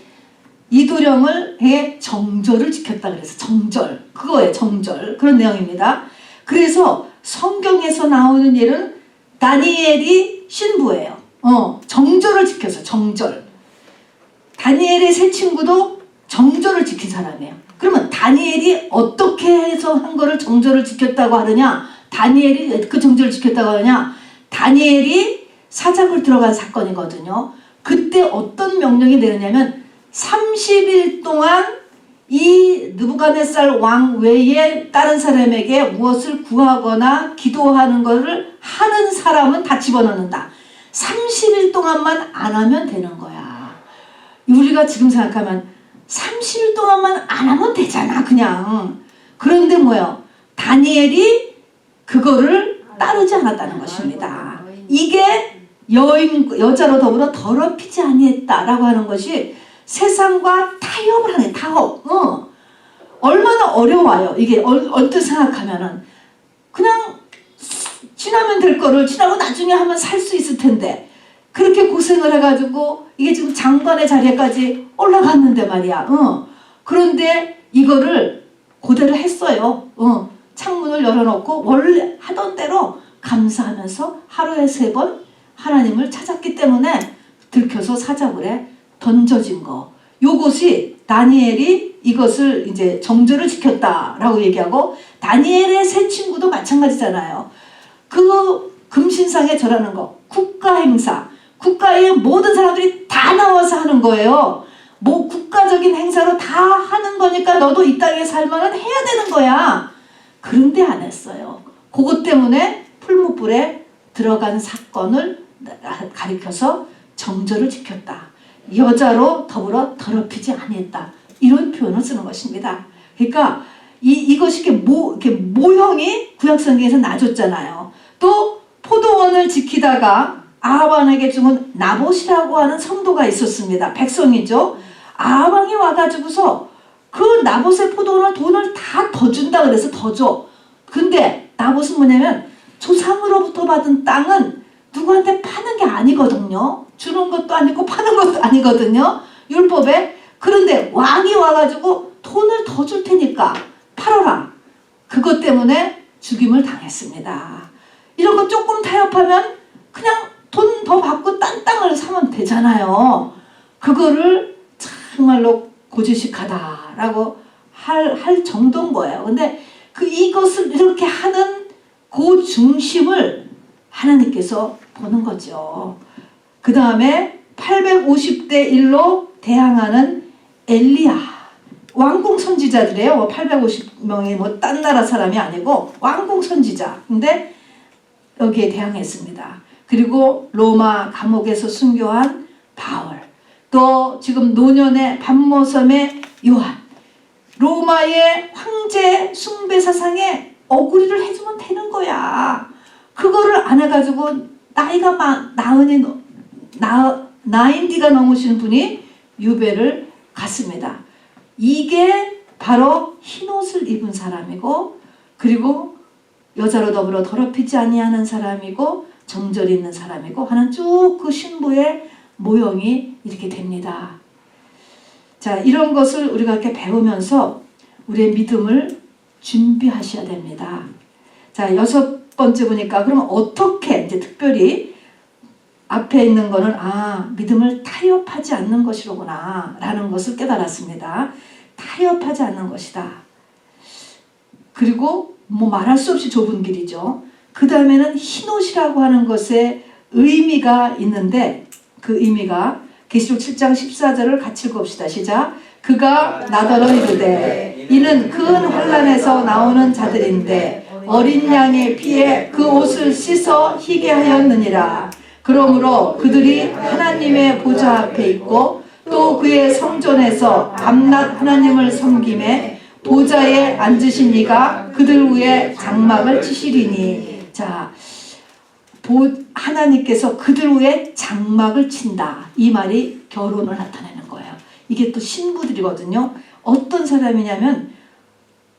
이도령을 해 정절을 지켰다 그래서 정절. 그거예요. 정절. 그런 내용입니다. 그래서 성경에서 나오는 일은 다니엘이 신부예요. 정절을 지켜서 정절. 다니엘의 세 친구도 정절을 지킨 사람이에요. 그러면 다니엘이 어떻게 해서 한 거를 정절을 지켰다고 하느냐? 다니엘이 그 정절을 지켰다고 하느냐? 다니엘이 사jak을 들어간 사건이거든요. 그때 어떤 명령이 내리냐면 30일 동안 이 느부갓네살 왕 외에 다른 사람에게 무엇을 구하거나 기도하는 것을 하는 사람은 다 집어넣는다. 30일 동안만 안 하면 되는 거야. 우리가 지금 생각하면 30일 동안만 안 하면 되잖아 그냥. 그런데 뭐예요? 다니엘이 그거를 따르지 않았다는 것입니다. 이게 여자로 더불어 더럽히지 아니했다라고 하는 것이 세상과 타협을 하네. 타협. 얼마나 어려워요. 이게 언뜻 생각하면은 그냥 지나면 될 거를 지나고 나중에 하면 살 수 있을 텐데 그렇게 고생을 해가지고 이게 지금 장관의 자리까지 올라갔는데 말이야. 그런데 이거를 그대로 했어요. 창문을 열어놓고 원래 하던 대로 감사하면서 하루에 3번 하나님을 찾았기 때문에 들켜서 사자굴에 던져진 거. 요것이 다니엘이 이것을 이제 정절을 지켰다라고 얘기하고 다니엘의 세 친구도 마찬가지잖아요. 그 금신상에 절하는 거. 국가 행사. 국가의 모든 사람들이 다 나와서 하는 거예요. 뭐 국가적인 행사로 다 하는 거니까 너도 이 땅에 살면은 해야 되는 거야. 그런데 안 했어요. 그것 때문에 풀무불에 들어간 사건을 가리켜서 정절을 지켰다. 여자로 더불어 더럽히지 아니했다. 이런 표현을 쓰는 것입니다. 그러니까 이것이 이렇게 모형이 구약성경에서 나줬잖아요. 또 포도원을 지키다가 아합왕에게 죽은 나봇이라고 하는 성도가 있었습니다. 백성이죠. 아합왕이 와가지고서 그 나봇의 포도원을 돈을 다 더 준다 그래서 더 줘. 근데 나봇은 뭐냐면 조상으로부터 받은 땅은 누구한테 파는 게 아니거든요. 주는 것도 아니고 파는 것도 아니거든요. 율법에. 그런데 왕이 와가지고 돈을 더 줄 테니까 팔아라. 그것 때문에 죽임을 당했습니다. 이런 거 조금 타협하면 그냥 돈 더 받고 딴 땅을 사면 되잖아요. 그거를 정말로 고지식하다라고 할 정도인 거예요. 근데 이것을 이렇게 하는 그 중심을 하나님께서 보는 거죠. 그 다음에 850대 1로 대항하는 엘리야. 왕궁 선지자들이에요. 850명이 딴 나라 사람이 아니고 왕궁 선지자. 근데 여기에 대항했습니다. 그리고 로마 감옥에서 순교한 바울. 또 지금 노년의 반모섬의 요한. 로마의 황제 숭배 사상에 어구리를 해주면 되는 거야. 그거를 안 해가지고 나이가 나인디가 넘으신 분이 유배를 갔습니다. 이게 바로 흰옷을 입은 사람이고, 그리고 여자로 더불어 더럽히지 아니하는 사람이고, 정절이 있는 사람이고 하는 쭉 그 신부의 모형이 이렇게 됩니다. 자, 이런 것을 우리가 이렇게 배우면서 우리의 믿음을 준비하셔야 됩니다. 자, 6번째 보니까 그러면 어떻게 이제 특별히 앞에 있는 거는 믿음을 타협하지 않는 것이로구나 라는 것을 깨달았습니다. 타협하지 않는 것이다. 그리고 말할 수 없이 좁은 길이죠. 그 다음에는 흰옷이라고 하는 것에 의미가 있는데 그 의미가 계시록 7장 14절을 같이 읽읍시다. 시작. 그가 나더러 이르되 이는 큰 환난에서 나오는 자들인데 어린 양의 피에 그 옷을 씻어 희게 하였느니라. 그러므로 그들이 하나님의 보좌 앞에 있고 또 그의 성전에서 밤낮 하나님을 섬김에 보좌에 앉으신 이가 그들 위에 장막을 치시리니. 자, 하나님께서 그들 위에 장막을 친다. 이 말이 결혼을 나타내는 거예요. 이게 또 신부들이거든요. 어떤 사람이냐면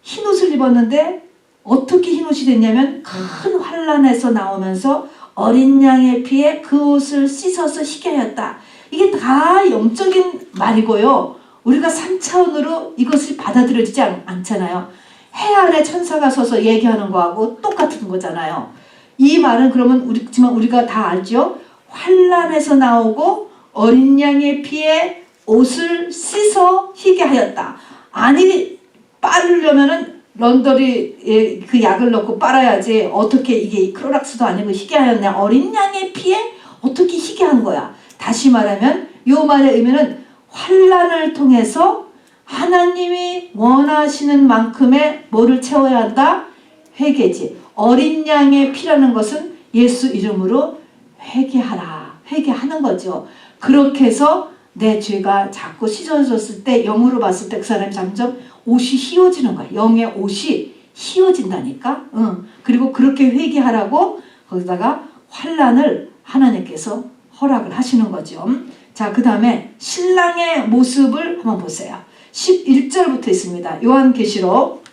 흰옷을 입었는데 어떻게 흰옷이 됐냐면 큰 환난에서 나오면서 어린 양의 피에 그 옷을 씻어서 희게 하였다. 이게 다 영적인 말이고요. 우리가 3차원으로 이것이 받아들여지지 않잖아요. 해 아래 천사가 서서 얘기하는 거하고 똑같은 거잖아요. 이 말은 그러면 우리가 다 알죠? 환난에서 나오고 어린 양의 피에 옷을 씻어 희게 하였다. 아니, 빠르려면은 런더리 그 약을 넣고 빨아야지. 어떻게 이게 크로락스도 아니고 희게 하였냐. 어린 양의 피에 어떻게 희게 한 거야. 다시 말하면 이 말의 의미는 환난을 통해서 하나님이 원하시는 만큼의 뭐를 채워야 한다? 회개지. 어린 양의 피라는 것은 예수 이름으로 회개하라. 회개하는 거죠. 그렇게 해서 내 죄가 자꾸 씻어졌을 때 영으로 봤을 때 그 사람이 점점 옷이 휘어지는 거야. 영의 옷이 휘어진다니까. 그리고 그렇게 회개하라고 거기다가 환난을 하나님께서 허락을 하시는 거죠. 자, 그 다음에 신랑의 모습을 한번 보세요. 11절부터 있습니다. 요한계시록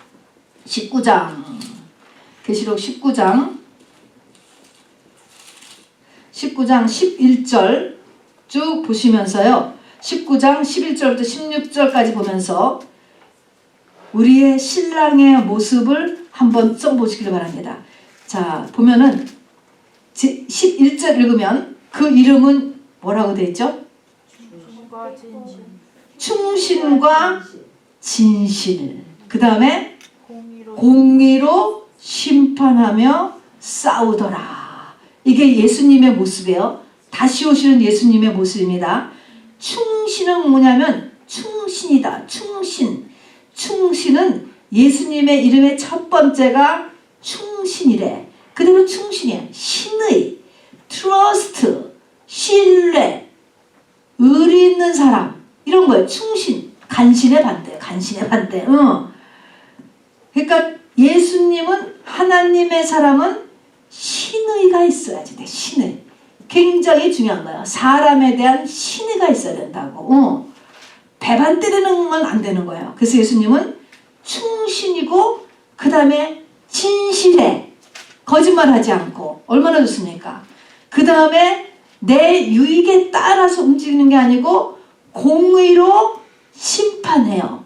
19장. 계시록 19장 11절 쭉 보시면서요. 19장 11절부터 16절까지 보면서 우리의 신랑의 모습을 한번 써보시길 바랍니다. 자, 보면은 11절 읽으면 그 이름은 뭐라고 되어 있죠? 충신과 진실. 그 다음에 공의로 심판하며 싸우더라. 이게 예수님의 모습이에요. 다시 오시는 예수님의 모습입니다. 충신은 뭐냐면 충신이다. 충신. 충신은 예수님의 이름의 첫 번째가 충신이래. 그대로 충신이야. 신의, 트러스트, 신뢰, 의리 있는 사람 이런 거예요. 충신, 간신의 반대, 간신의 반대. 그러니까 예수님은 하나님의 사람은 신의가 있어야지 돼. 신의. 굉장히 중요한 거예요. 사람에 대한 신의가 있어야 된다고. 배반 때리는 건 안 되는 거예요. 그래서 예수님은 충신이고 그 다음에 진실해. 거짓말하지 않고. 얼마나 좋습니까? 그 다음에 내 유익에 따라서 움직이는 게 아니고 공의로 심판해요.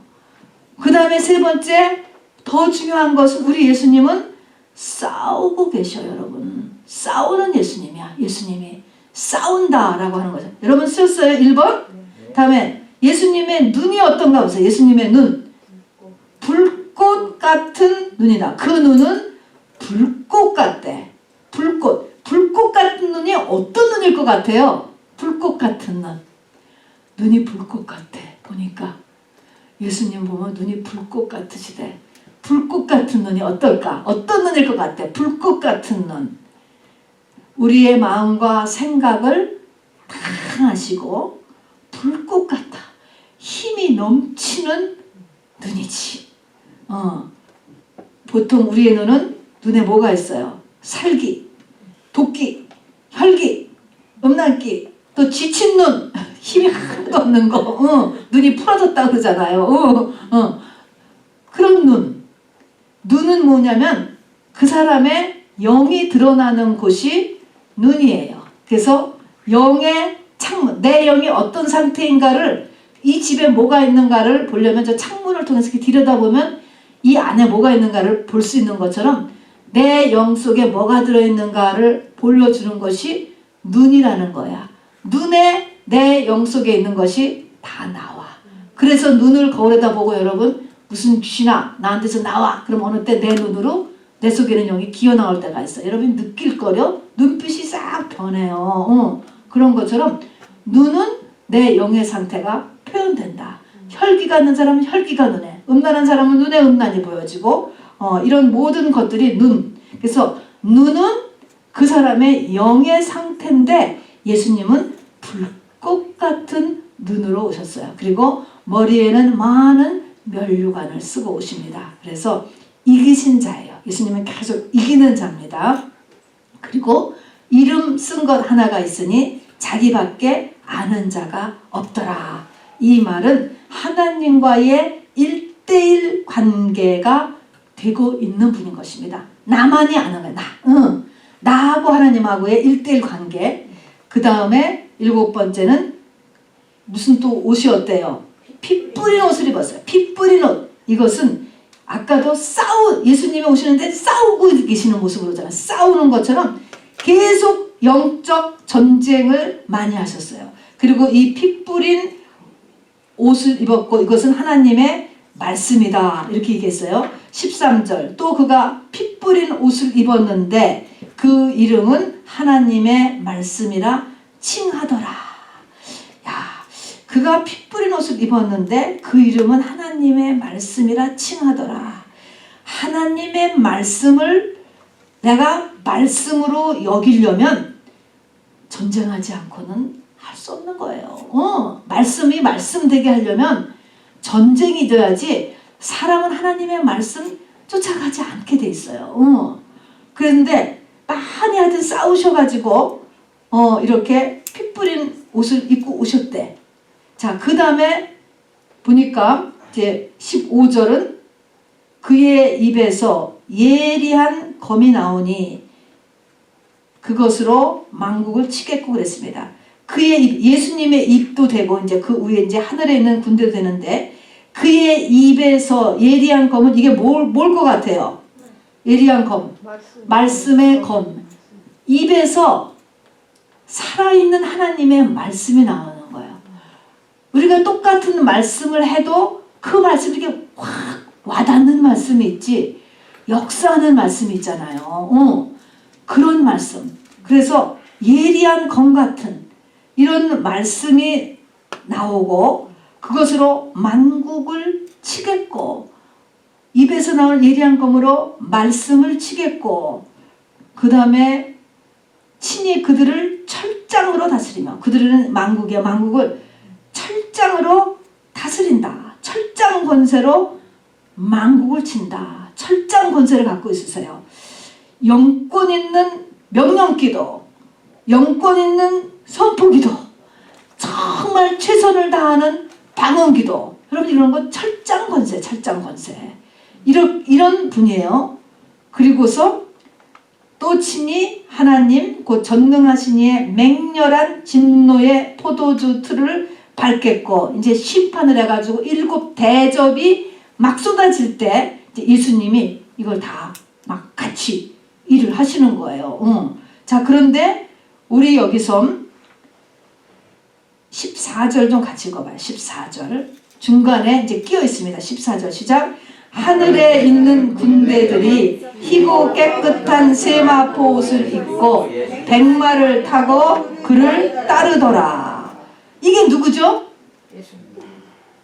그 다음에 세 번째 더 중요한 것은 우리 예수님은 싸우고 계셔요. 여러분. 싸우는 예수님이야. 예수님이 싸운다라고 하는 거죠. 여러분 쓰셨어요? 1번? 다음에 예수님의 눈이 어떤가 보세요. 예수님의 눈. 불꽃 같은 눈이다. 그 눈은 불꽃 같대. 불꽃. 불꽃 같은 눈이 어떤 눈일 것 같아요? 불꽃 같은 눈. 눈이 불꽃 같아. 보니까 예수님 보면 눈이 불꽃 같으시대. 불꽃 같은 눈이 어떨까? 어떤 눈일 것 같아? 불꽃 같은 눈. 우리의 마음과 생각을 다 아시고 불꽃 같아. 힘이 넘치는 눈이지. 보통 우리의 눈은 눈에 뭐가 있어요? 살기, 도끼, 혈기, 음란기, 또 지친 눈, 힘이 하나도 없는 거. 눈이 풀어졌다 그러잖아요. 그런 눈. 눈은 뭐냐면 그 사람의 영이 드러나는 곳이 눈이에요. 그래서 영의 창문, 내 영이 어떤 상태인가를, 이 집에 뭐가 있는가를 보려면 저 창문을 통해서 이렇게 들여다보면 이 안에 뭐가 있는가를 볼 수 있는 것처럼 내 영 속에 뭐가 들어있는가를 보여주는 것이 눈이라는 거야. 눈에 내 영 속에 있는 것이 다 나와. 그래서 눈을 거울에다 보고 여러분 무슨 귀신아 나한테서 나와. 그럼 어느 때 내 눈으로 내 속에는 영이 기어 나올 때가 있어. 여러분 느낄 거려. 눈빛이 싹 변해요. 그런 것처럼 눈은 내 영의 상태가 표현된다. 혈기가 있는 사람은 혈기가 눈에, 음란한 사람은 눈에 음란이 보여지고 이런 모든 것들이 눈. 그래서 눈은 그 사람의 영의 상태인데 예수님은 불꽃 같은 눈으로 오셨어요. 그리고 머리에는 많은 면류관을 쓰고 오십니다. 그래서 이기신 자예요. 예수님은 계속 이기는 자입니다. 그리고 이름 쓴 것 하나가 있으니 자기밖에 아는 자가 없더라. 이 말은 하나님과의 1대1 관계가 되고 있는 분인 것입니다. 나만이 아는 거야. 나. 나하고 하나님하고의 1대1 관계. 그 다음에 7번째는 무슨 또 옷이 어때요? 피 뿌린 옷을 입었어요. 피 뿌린 옷. 이것은 아까도 예수님이 오시는데 싸우고 계시는 모습으로 그러잖아요. 싸우는 것처럼 계속 영적 전쟁을 많이 하셨어요. 그리고 이 피 뿌린 옷을 입었고 이것은 하나님의 말씀이다. 이렇게 얘기했어요. 13절. 또 그가 피 뿌린 옷을 입었는데 그 이름은 하나님의 말씀이라 칭하더라. 야, 그가 피 뿌린 옷을 입었는데 그 이름은 하나님의 말씀이라 칭하더라. 하나님의 말씀을 내가 말씀으로 여기려면 전쟁하지 않고는 할 수 없는 거예요. 말씀이 말씀되게 하려면 전쟁이 돼야지 사람은 하나님의 말씀 쫓아가지 않게 돼 있어요. 그런데 많이 하여튼 싸우셔가지고 이렇게 피 뿌린 옷을 입고 오셨대. 자, 그 다음에 보니까 이제 15절은 그의 입에서 예리한 검이 나오니 그것으로 만국을 치겠고 그랬습니다. 그의 입, 예수님의 입도 되고 이제 그 위에 이제 하늘에 있는 군대도 되는데 그의 입에서 예리한 검은 이게 뭘 것 같아요? 예리한 검. 말씀의 검. 입에서 살아있는 하나님의 말씀이 나오는 거예요. 우리가 똑같은 말씀을 해도 그 말씀이 이렇게 확 와닿는 말씀이 있지 역사하는 말씀이 있잖아요. 그런 말씀. 그래서 예리한 검 같은 이런 말씀이 나오고 그것으로 만국을 치겠고 입에서 나온 예리한 검으로 말씀을 치겠고 그 다음에 친히 그들을 철저히 철장으로 다스리며 그들은 만국을 철장으로 다스린다. 철장 권세로 만국을 친다. 철장 권세를 갖고 있으세요. 영권 있는 명령기도, 영권 있는 선포기도, 정말 최선을 다하는 방언기도. 여러분 이런 건 철장 권세, 철장 권세. 이런 분이에요. 그리고서 또 친히 하나님 곧 전능하신 이의 맹렬한 진노의 포도주 틀을 밟겠고, 이제 심판을 해가지고 7 대접이 막 쏟아질 때 이제 예수님이 이걸 다 막 같이 일을 하시는 거예요. 자, 그런데 우리 여기서 14절 좀 같이 읽어봐요. 14절 중간에 이제 끼어 있습니다. 14절 시작. 하늘에 있는 군대들이 희고 깨끗한 세마포 옷을 입고 백마를 타고 그를 따르더라. 이게 누구죠?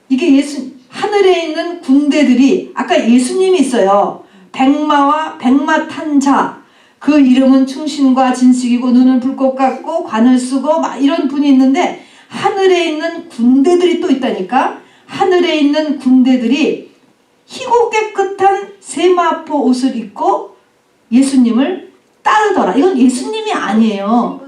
이게 하늘에 있는 군대들이, 아까 예수님이 있어요. 백마와 백마 탄 자, 그 이름은 충신과 진식이고 눈은 불꽃 같고 관을 쓰고 막 이런 분이 있는데, 하늘에 있는 군대들이 또 있다니까. 하늘에 있는 군대들이 희고 깨끗한 세마포 옷을 입고 예수님을 따르더라. 이건 예수님이 아니에요.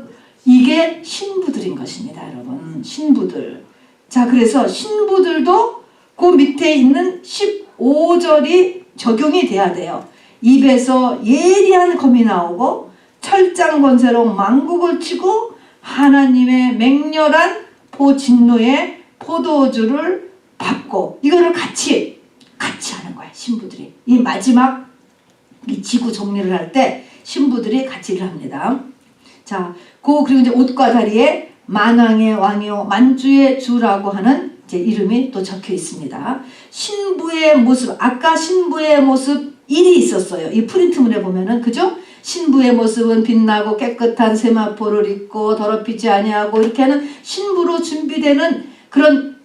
이게 신부들인 것입니다, 여러분. 신부들. 자, 그래서 신부들도 그 밑에 있는 15절이 적용이 돼야 돼요. 입에서 예리한 검이 나오고 철장 권세로 만국을 치고 하나님의 맹렬한 진노의 포도주를 밟고, 이거를 같이 하는 거야, 신부들이. 이 마지막 이 지구 정리를 할 때 신부들이 같이 일을 합니다. 자, 그리고 이제 옷과 다리에 만왕의 왕이요 만주의 주라고 하는 이제 이름이 또 적혀 있습니다. 신부의 모습, 아까 신부의 모습 1이 있었어요. 이 프린트물에 보면은, 그죠? 신부의 모습은 빛나고 깨끗한 세마포를 입고 더럽히지 아니하고, 이렇게 하는 신부로 준비되는 그런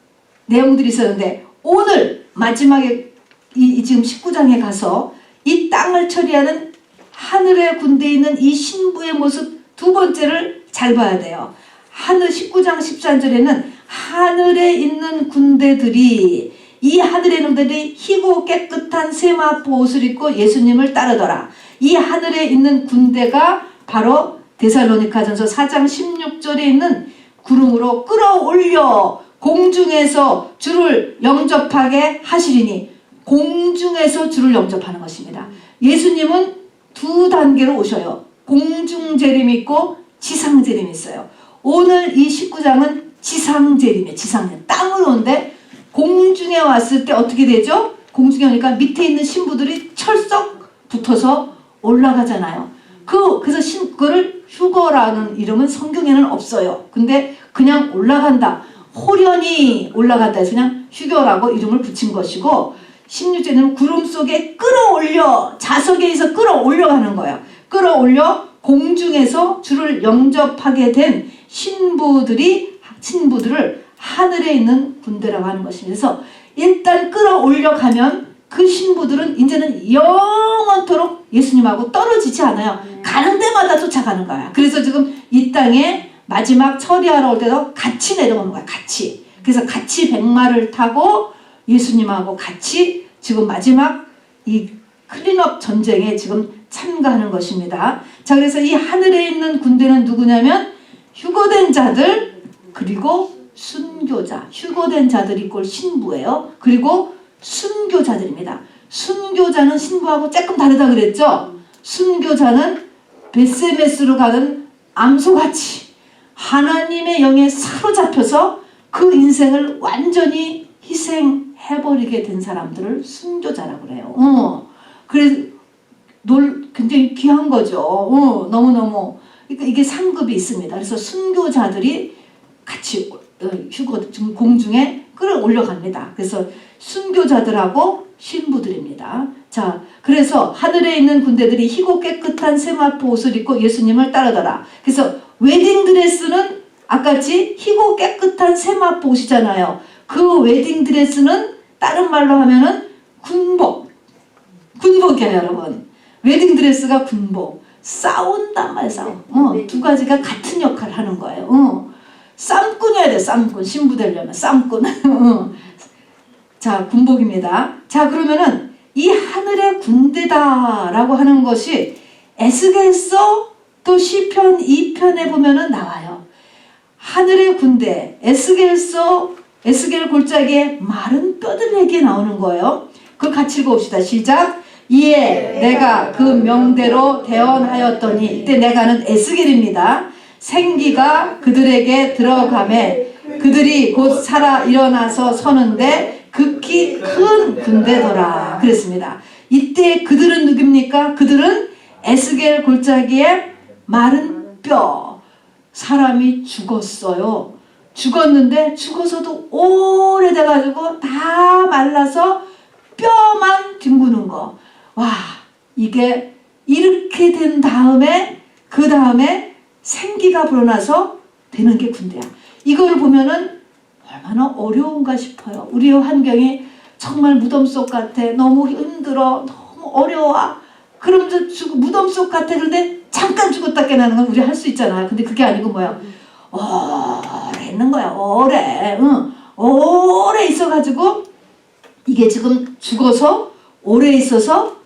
내용들이 있었는데, 오늘 마지막에 지금 19장에 가서 이 땅을 처리하는 하늘의 군대에 있는 이 신부의 모습 두 번째를 잘 봐야 돼요. 19장 13절에는 하늘에 있는 군대들이, 이 하늘에 있는 군대들이 희고 깨끗한 세마포 옷을 입고 예수님을 따르더라. 이 하늘에 있는 군대가 바로 데살로니가전서 4장 16절에 있는 구름으로 끌어올려 공중에서 주를 영접하게 하시리니, 공중에서 주를 영접하는 것입니다. 예수님은 두 단계로 오셔요. 공중 재림이 있고 지상 재림이 있어요. 오늘 이 19장은 지상 재림이에요. 지상 재림. 땅을 오는데 공중에 왔을 때 어떻게 되죠? 공중에 오니까 밑에 있는 신부들이 철썩 붙어서 올라가잖아요. 그래서 그거를 휴거라는 이름은 성경에는 없어요. 근데 그냥 올라간다, 호련히 올라간다 해서 그냥 휴거라고 이름을 붙인 것이고, 16절에는 구름 속에 끌어올려, 자석에서 끌어올려가는 거예요. 끌어올려 공중에서 주를 영접하게 된 신부들을 하늘에 있는 군대라고 하는 것입니다. 그래서 일단 끌어올려 가면 그 신부들은 이제는 영원토록 예수님하고 떨어지지 않아요. 가는 데마다 쫓아가는 거야. 그래서 지금 이 땅에 마지막 처리하러 올 때도 같이 내려오는 거야. 같이. 그래서 같이 백마를 타고 예수님하고 같이 지금 마지막 이 클린업 전쟁에 지금 참가하는 것입니다. 자, 그래서 이 하늘에 있는 군대는 누구냐면 휴거된 자들, 그리고 순교자. 휴거된 자들이 이꼴 신부예요. 그리고 순교자들입니다. 순교자는 신부하고 조금 다르다 그랬죠? 순교자는 베세메스로 가는 암소같이 하나님의 영에 사로잡혀서 그 인생을 완전히 희생해버리게 된 사람들을 순교자라고 그래요. 그래서 굉장히 귀한 거죠. 너무너무. 그러니까 이게 상급이 있습니다. 그래서 순교자들이 같이 공중에 끌어올려갑니다. 그래서 순교자들하고 신부들입니다. 자, 그래서 하늘에 있는 군대들이 희고 깨끗한 세마포 옷을 입고 예수님을 따르더라. 그래서 웨딩드레스는 아까같이 희고 깨끗한 세마포 옷이잖아요. 그 웨딩드레스는 다른 말로 하면은 군복이에요, 여러분. 웨딩드레스가 군복. 싸운단 말이야. 싸워. 두 가지가 같은 역할을 하는 거예요. 쌈꾼이어야 돼. 쌈꾼. 신부 되려면 쌈꾼. 자, 군복입니다. 자, 그러면은 이 하늘의 군대다라고 하는 것이 에스겔서 또 시편 2편에 보면은 나와요. 하늘의 군대, 에스겔 골짜기에 마른 뼈들에게 나오는 거예요. 그걸 같이 읽어봅시다. 시작. 이에 내가 그 명대로 대언하였더니, 이때 내가는 에스겔입니다. 생기가 그들에게 들어가매 그들이 곧 살아 일어나서 서는데 극히 큰 군대더라. 그랬습니다. 이때 그들은 누굽니까? 그들은 에스겔 골짜기에 마른 뼈. 사람이 죽었어요. 죽었는데 죽어서도 오래돼가지고 다 말라서 뼈만 뒹구는 거. 와, 이게 이렇게 된 다음에 그 다음에 생기가 불어나서 되는 게 군대야. 이거를 보면은 얼마나 어려운가 싶어요. 우리의 환경이 정말 무덤 속 같아. 너무 힘들어. 너무 어려워. 그러면서 무덤 속 같아. 그런데 잠깐 죽었다 깨나는 건 우리 할 수 있잖아요. 근데 그게 아니고 뭐야? 오래 있는 거야. 오래. 오래 있어가지고 이게 지금 죽어서 오래 있어서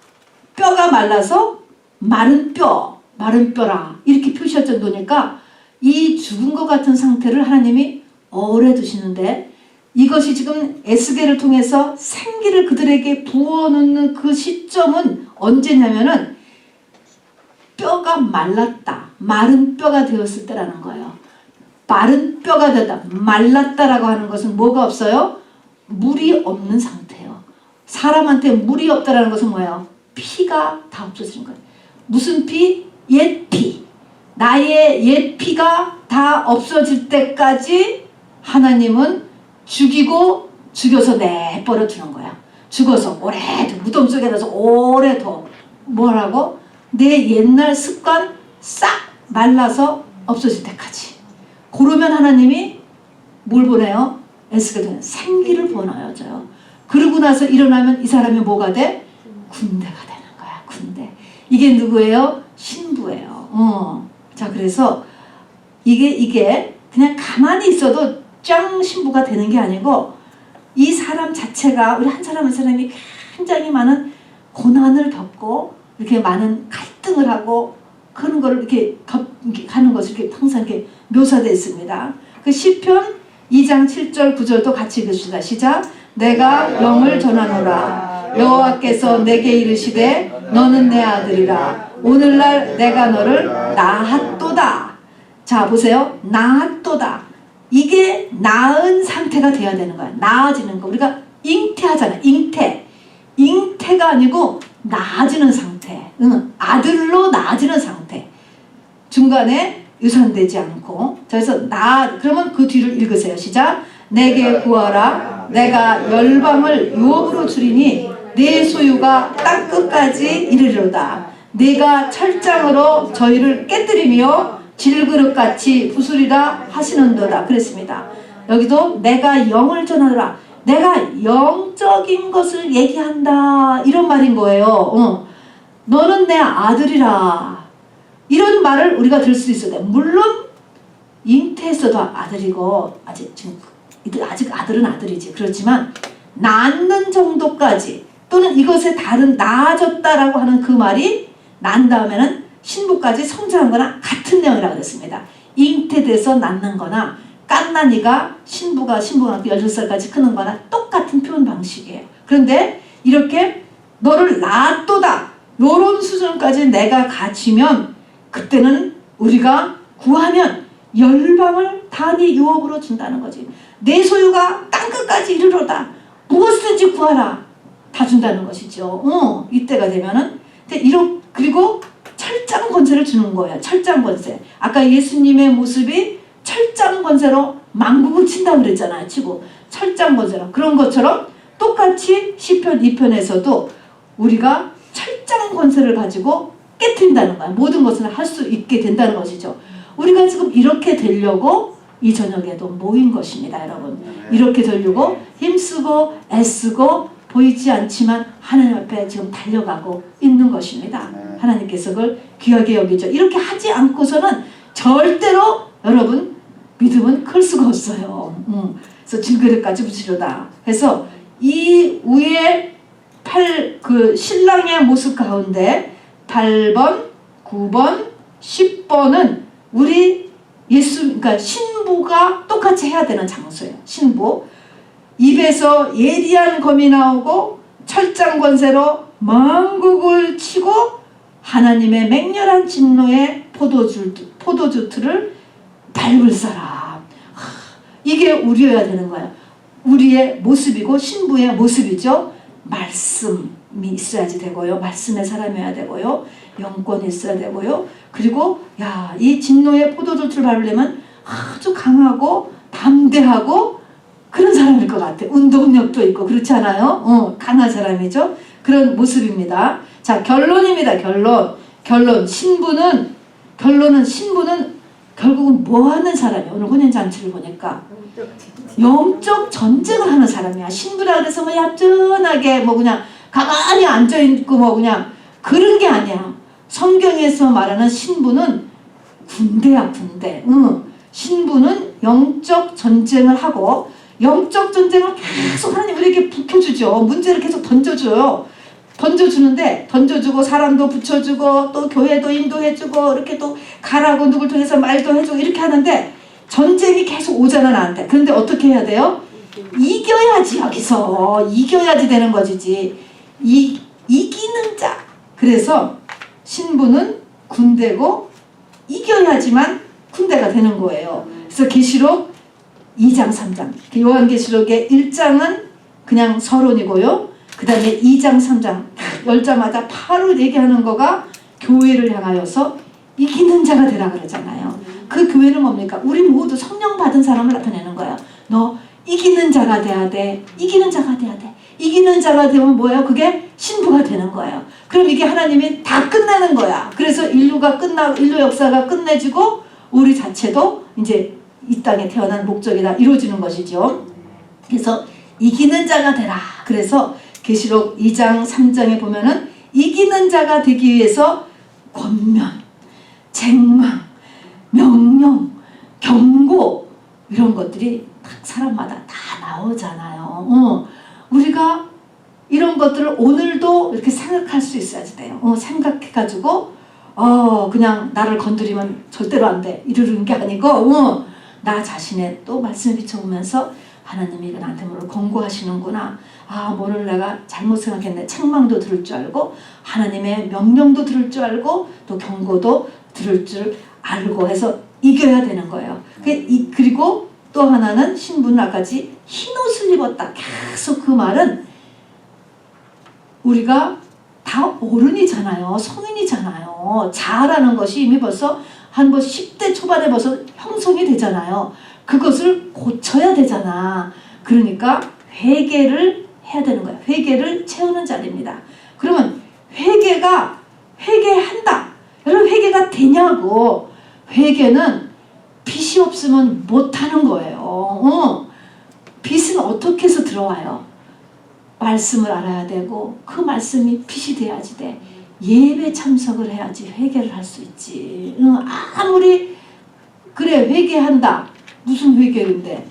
뼈가 말라서 마른 뼈라 이렇게 표시할 정도니까 이 죽은 것 같은 상태를 하나님이 오래 두시는데, 이것이 지금 에스겔을 통해서 생기를 그들에게 부어놓는 그 시점은 언제냐면은 뼈가 말랐다, 마른 뼈가 되었을 때라는 거예요. 마른 뼈가 되다, 말랐다라고 하는 것은 뭐가 없어요? 물이 없는 상태예요. 사람한테 물이 없다라는 것은 뭐예요? 피가 다 없어지는 거예요. 무슨 피? 옛 피. 나의 옛 피가 다 없어질 때까지 하나님은 죽여서 내버려 두는 거야. 죽어서 오래 무덤 속에 넣어서 오래 더 뭐라고? 내 옛날 습관 싹 말라서 없어질 때까지. 그러면 하나님이 뭘 보내요? 에스겔은 생기를 보내줘요. 그러고 나서 일어나면 이 사람이 뭐가 돼? 군대가 되는 거야. 군대. 이게 누구예요? 신부예요. 자, 그래서 이게 그냥 가만히 있어도 짱 신부가 되는 게 아니고, 이 사람 자체가, 우리 한 사람 한 사람이 굉장히 많은 고난을 겪고 이렇게 많은 갈등을 하고 그런 걸 이렇게 하는 것이 이렇게 항상 이렇게 묘사되어 있습니다. 그 시편 2장 7절 9절도 같이 읽읍시다. 시작. 내가 영을 전하노라. 여호와께서 내게 이르시되 너는 내 아들이라. 오늘날 내가 너를 낳았도다. 자, 보세요. 낳았도다. 이게 나은 상태가 돼야 되는 거야. 나아지는 거. 우리가 잉태하잖아. 잉태가 아니고 나아지는 상태. 아들로 나아지는 상태. 중간에 유산되지 않고. 그래서 그러면 그 뒤를 읽으세요. 시작. 내게 구하라. 내가 열방을 유업으로 주리니 내 소유가 땅끝까지 이르리로다. 내가 철장으로 저희를 깨뜨리며 질그릇같이 부수리라 하시는도다. 그랬습니다. 여기도 내가 영을 전하라. 내가 영적인 것을 얘기한다. 이런 말인 거예요. 너는 내 아들이라. 이런 말을 우리가 들을 수 있어요. 물론 잉태했어도 아들이고 아직 아들은 아들이지. 그렇지만 낳는 정도까지, 또는 이것에 다른 나아졌다라고 하는 그 말이 난 다음에는 신부까지 성장한 거나 같은 내용이라고 그랬습니다. 잉태돼서 낳는 거나 깐난이가 신부가 16살까지 크는 거나 똑같은 표현 방식이에요. 그런데 이렇게 너를 낳았도다, 요런 수준까지 내가 갖추면 그때는 우리가 구하면 열방을 다 네 유업으로 준다는 거지. 내 소유가 땅끝까지 이르러다. 무엇이든지 구하라. 다 준다는 것이죠. 이때가 되면은. 그리고 철장 권세를 주는 거예요. 철장 권세. 아까 예수님의 모습이 철장 권세로 만국을 친다고 그랬잖아요. 치고 철장 권세로. 그런 것처럼 똑같이 시편 2편에서도 우리가 철장 권세를 가지고 깨트린다는 거야. 모든 것을 할 수 있게 된다는 것이죠. 우리가 지금 이렇게 되려고 이 저녁에도 모인 것입니다, 여러분. 이렇게 되려고 힘쓰고 애쓰고 보이지 않지만 하나님 앞에 지금 달려가고 있는 것입니다. 하나님께서 그걸 귀하게 여기죠. 이렇게 하지 않고서는 절대로 여러분 믿음은 클 수가 없어요. 그래서 질그릇까지 붙이려다. 그래서 이 위에 그 신랑의 모습 가운데 8번, 9번, 10번은 우리 그러니까 신부가 똑같이 해야 되는 장소예요. 신부. 입에서 예리한 검이 나오고 철장 권세로 만국을 치고 하나님의 맹렬한 진노의 포도주 틀을 밟을 사람. 이게 우리여야 되는 거예요. 우리의 모습이고 신부의 모습이죠. 말씀이 있어야지 되고요. 말씀의 사람이어야 되고요. 영권이 있어야 되고요. 그리고 이 진노의 포도주 틀을 밟으려면 아주 강하고 담대하고 그런 사람일 것 같아. 운동력도 있고 그렇지 않아요? 강한 사람이죠. 그런 모습입니다. 자, 결론입니다. 결론은 신부는 결국은 뭐 하는 사람이야? 오늘 혼인잔치를 보니까 영적 전쟁을 하는 사람이야. 신부라 그래서 뭐 얌전하게 뭐 그냥 가만히 앉아있고 뭐 그냥 그런 게 아니야. 성경에서 말하는 신부는 군대야, 군대. 신부는 영적 전쟁을 하고 영적 전쟁을 계속 하나님 우리에게 북혀주죠. 문제를 계속 던져줘요. 던져주고 사람도 붙여주고 또 교회도 인도해주고 이렇게 또 가라고 누굴 통해서 말도 해주고 이렇게 하는데 전쟁이 계속 오잖아 나한테. 그런데 어떻게 해야 돼요? 이겨야지. 여기서 이겨야지 되는 것이지. 이기는 자. 그래서 신부는 군대고 이겨야지만 군대가 되는 거예요. 그래서 계시록 2장 3장 요한계시록의 1장은 그냥 서론이고요. 그 다음에 2장 3장 열자마자 바로 얘기하는 거가 교회를 향하여서 이기는 자가 되라 그러잖아요. 그 교회는 뭡니까? 우리 모두 성령 받은 사람을 나타내는 거예요. 너 이기는 자가 돼야 돼. 이기는 자가 돼야 돼. 이기는 자가 되면 뭐예요? 그게 신부가 되는 거예요. 그럼 이게 하나님이 다 끝내는 거야. 그래서 인류 역사가 끝내지고 우리 자체도 이제 이 땅에 태어난 목적이 다 이루어지는 것이죠. 그래서 이기는 자가 되라. 그래서 계시록 2장 3장에 보면은 이기는 자가 되기 위해서 권면, 책망, 명령, 경고 이런 것들이 각 사람마다 다 나오잖아요. 우리가 이런 것들을 오늘도 이렇게 생각할 수 있어야지 돼요. 생각해가지고 그냥 나를 건드리면 절대로 안 돼 이러는 게 아니고 나 자신의 또 말씀을 비춰보면서 하나님이 나한테 뭐를 권고하시는구나. 뭐를 내가 잘못 생각했네. 책망도 들을 줄 알고 하나님의 명령도 들을 줄 알고 또 경고도 들을 줄 알고 해서 이겨야 되는 거예요. 그리고 또 하나는 신부는 아까지 흰옷을 입었다. 계속 그 말은 우리가 다 어른이잖아요. 성인이잖아요. 자아라는 것이 이미 벌써 한 10대 초반에 벌써 형성이 되잖아요. 그것을 고쳐야 되잖아. 그러니까 회개를 해야 되는 거야. 회개를 채우는 자리입니다. 그러면 회개한다. 여러분 회개가 되냐고. 회개는 빛이 없으면 못하는 거예요. 빛은 어떻게 해서 들어와요? 말씀을 알아야 되고 그 말씀이 빛이 돼야지 돼. 예배 참석을 해야지 회개를 할 수 있지. 아무리 그래 회개한다. 무슨 회개인데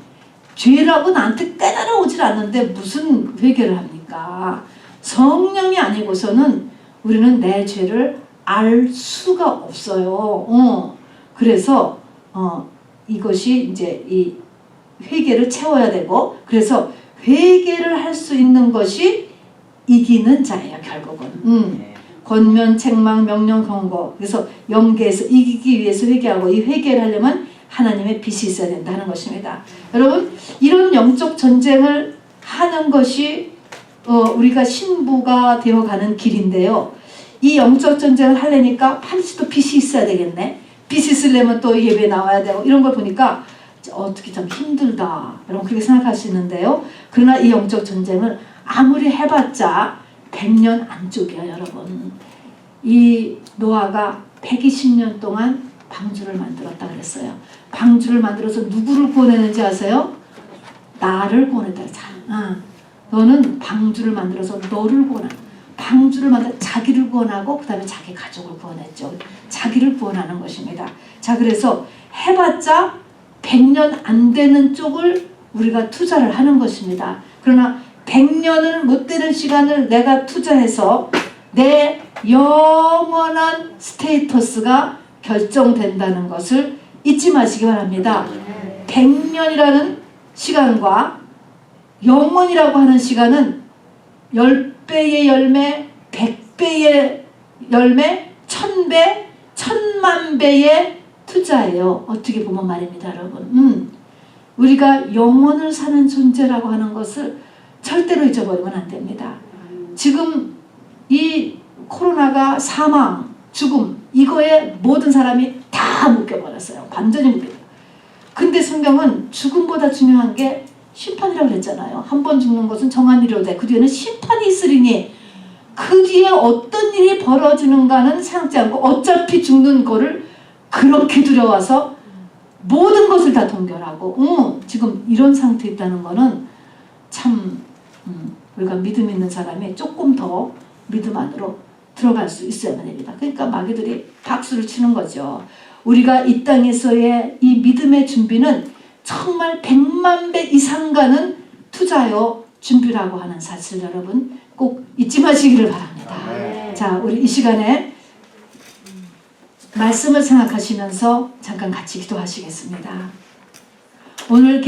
죄라고 나한테 깨달아 오질 않는데 무슨 회개를 합니까? 성령이 아니고서는 우리는 내 죄를 알 수가 없어요. 그래서 이것이 이제 이 회개를 채워야 되고 그래서 회개를 할 수 있는 것이 이기는 자예요. 결국은. 권면, 책망, 명령, 경고. 그래서 영계에서 이기기 위해서 회개하고 이 회개를 하려면 하나님의 빛이 있어야 된다는 것입니다. 여러분 이런 영적 전쟁을 하는 것이 우리가 신부가 되어가는 길인데요. 이 영적 전쟁을 하려니까 반드시 또 빛이 있어야 되겠네. 빛이 있으려면 또 예배 나와야 되고 이런 걸 보니까 어떻게 좀 힘들다 여러분 그렇게 생각할 수 있는데요. 그러나 이 영적 전쟁을 아무리 해봤자 100년 안쪽이야 여러분. 이 노아가 120년 동안 방주를 만들었다 그랬어요. 방주를 만들어서 누구를 구원했는지 아세요? 나를 구원했다. 너는 방주를 만들어서 너를 구원한. 방주를 만들어 자기를 구원하고 그 다음에 자기 가족을 구원했죠. 자기를 구원하는 것입니다. 자, 그래서 해봤자 100년 안 되는 쪽을 우리가 투자를 하는 것입니다. 그러나 100년을 못 되는 시간을 내가 투자해서 내 영원한 스테이터스가 결정된다는 것을 잊지 마시기 바랍니다. 100년이라는 시간과 영원이라고 하는 시간은 10배의 열매, 100배의 열매, 1000배, 1000만 배의 투자예요. 어떻게 보면 말입니다, 여러분. 우리가 영원을 사는 존재라고 하는 것을 절대로 잊어버리면 안 됩니다. 지금 이 코로나가 사망, 죽음, 이거에 모든 사람이 다 묶여버렸어요. 완전히 묶여버렸어요. 근데 성경은 죽음보다 중요한 게 심판이라고 그랬잖아요. 한 번 죽는 것은 정한 일이로되 그 뒤에는 심판이 있으리니 그 뒤에 어떤 일이 벌어지는가는 생각지 않고 어차피 죽는 거를 그렇게 두려워서 모든 것을 다 동결하고 지금 이런 상태에 있다는 거는 참 우리가 믿음 있는 사람이 조금 더 믿음 안으로 들어갈 수 있어야만 됩니다. 그러니까 마귀들이 박수를 치는 거죠. 우리가 이 땅에서의 이 믿음의 준비는 정말 100만 배 이상 가는 투자요 준비라고 하는 사실 여러분 꼭 잊지 마시기를 바랍니다. 자, 우리 이 시간에 말씀을 생각하시면서 잠깐 같이 기도하시겠습니다. 오늘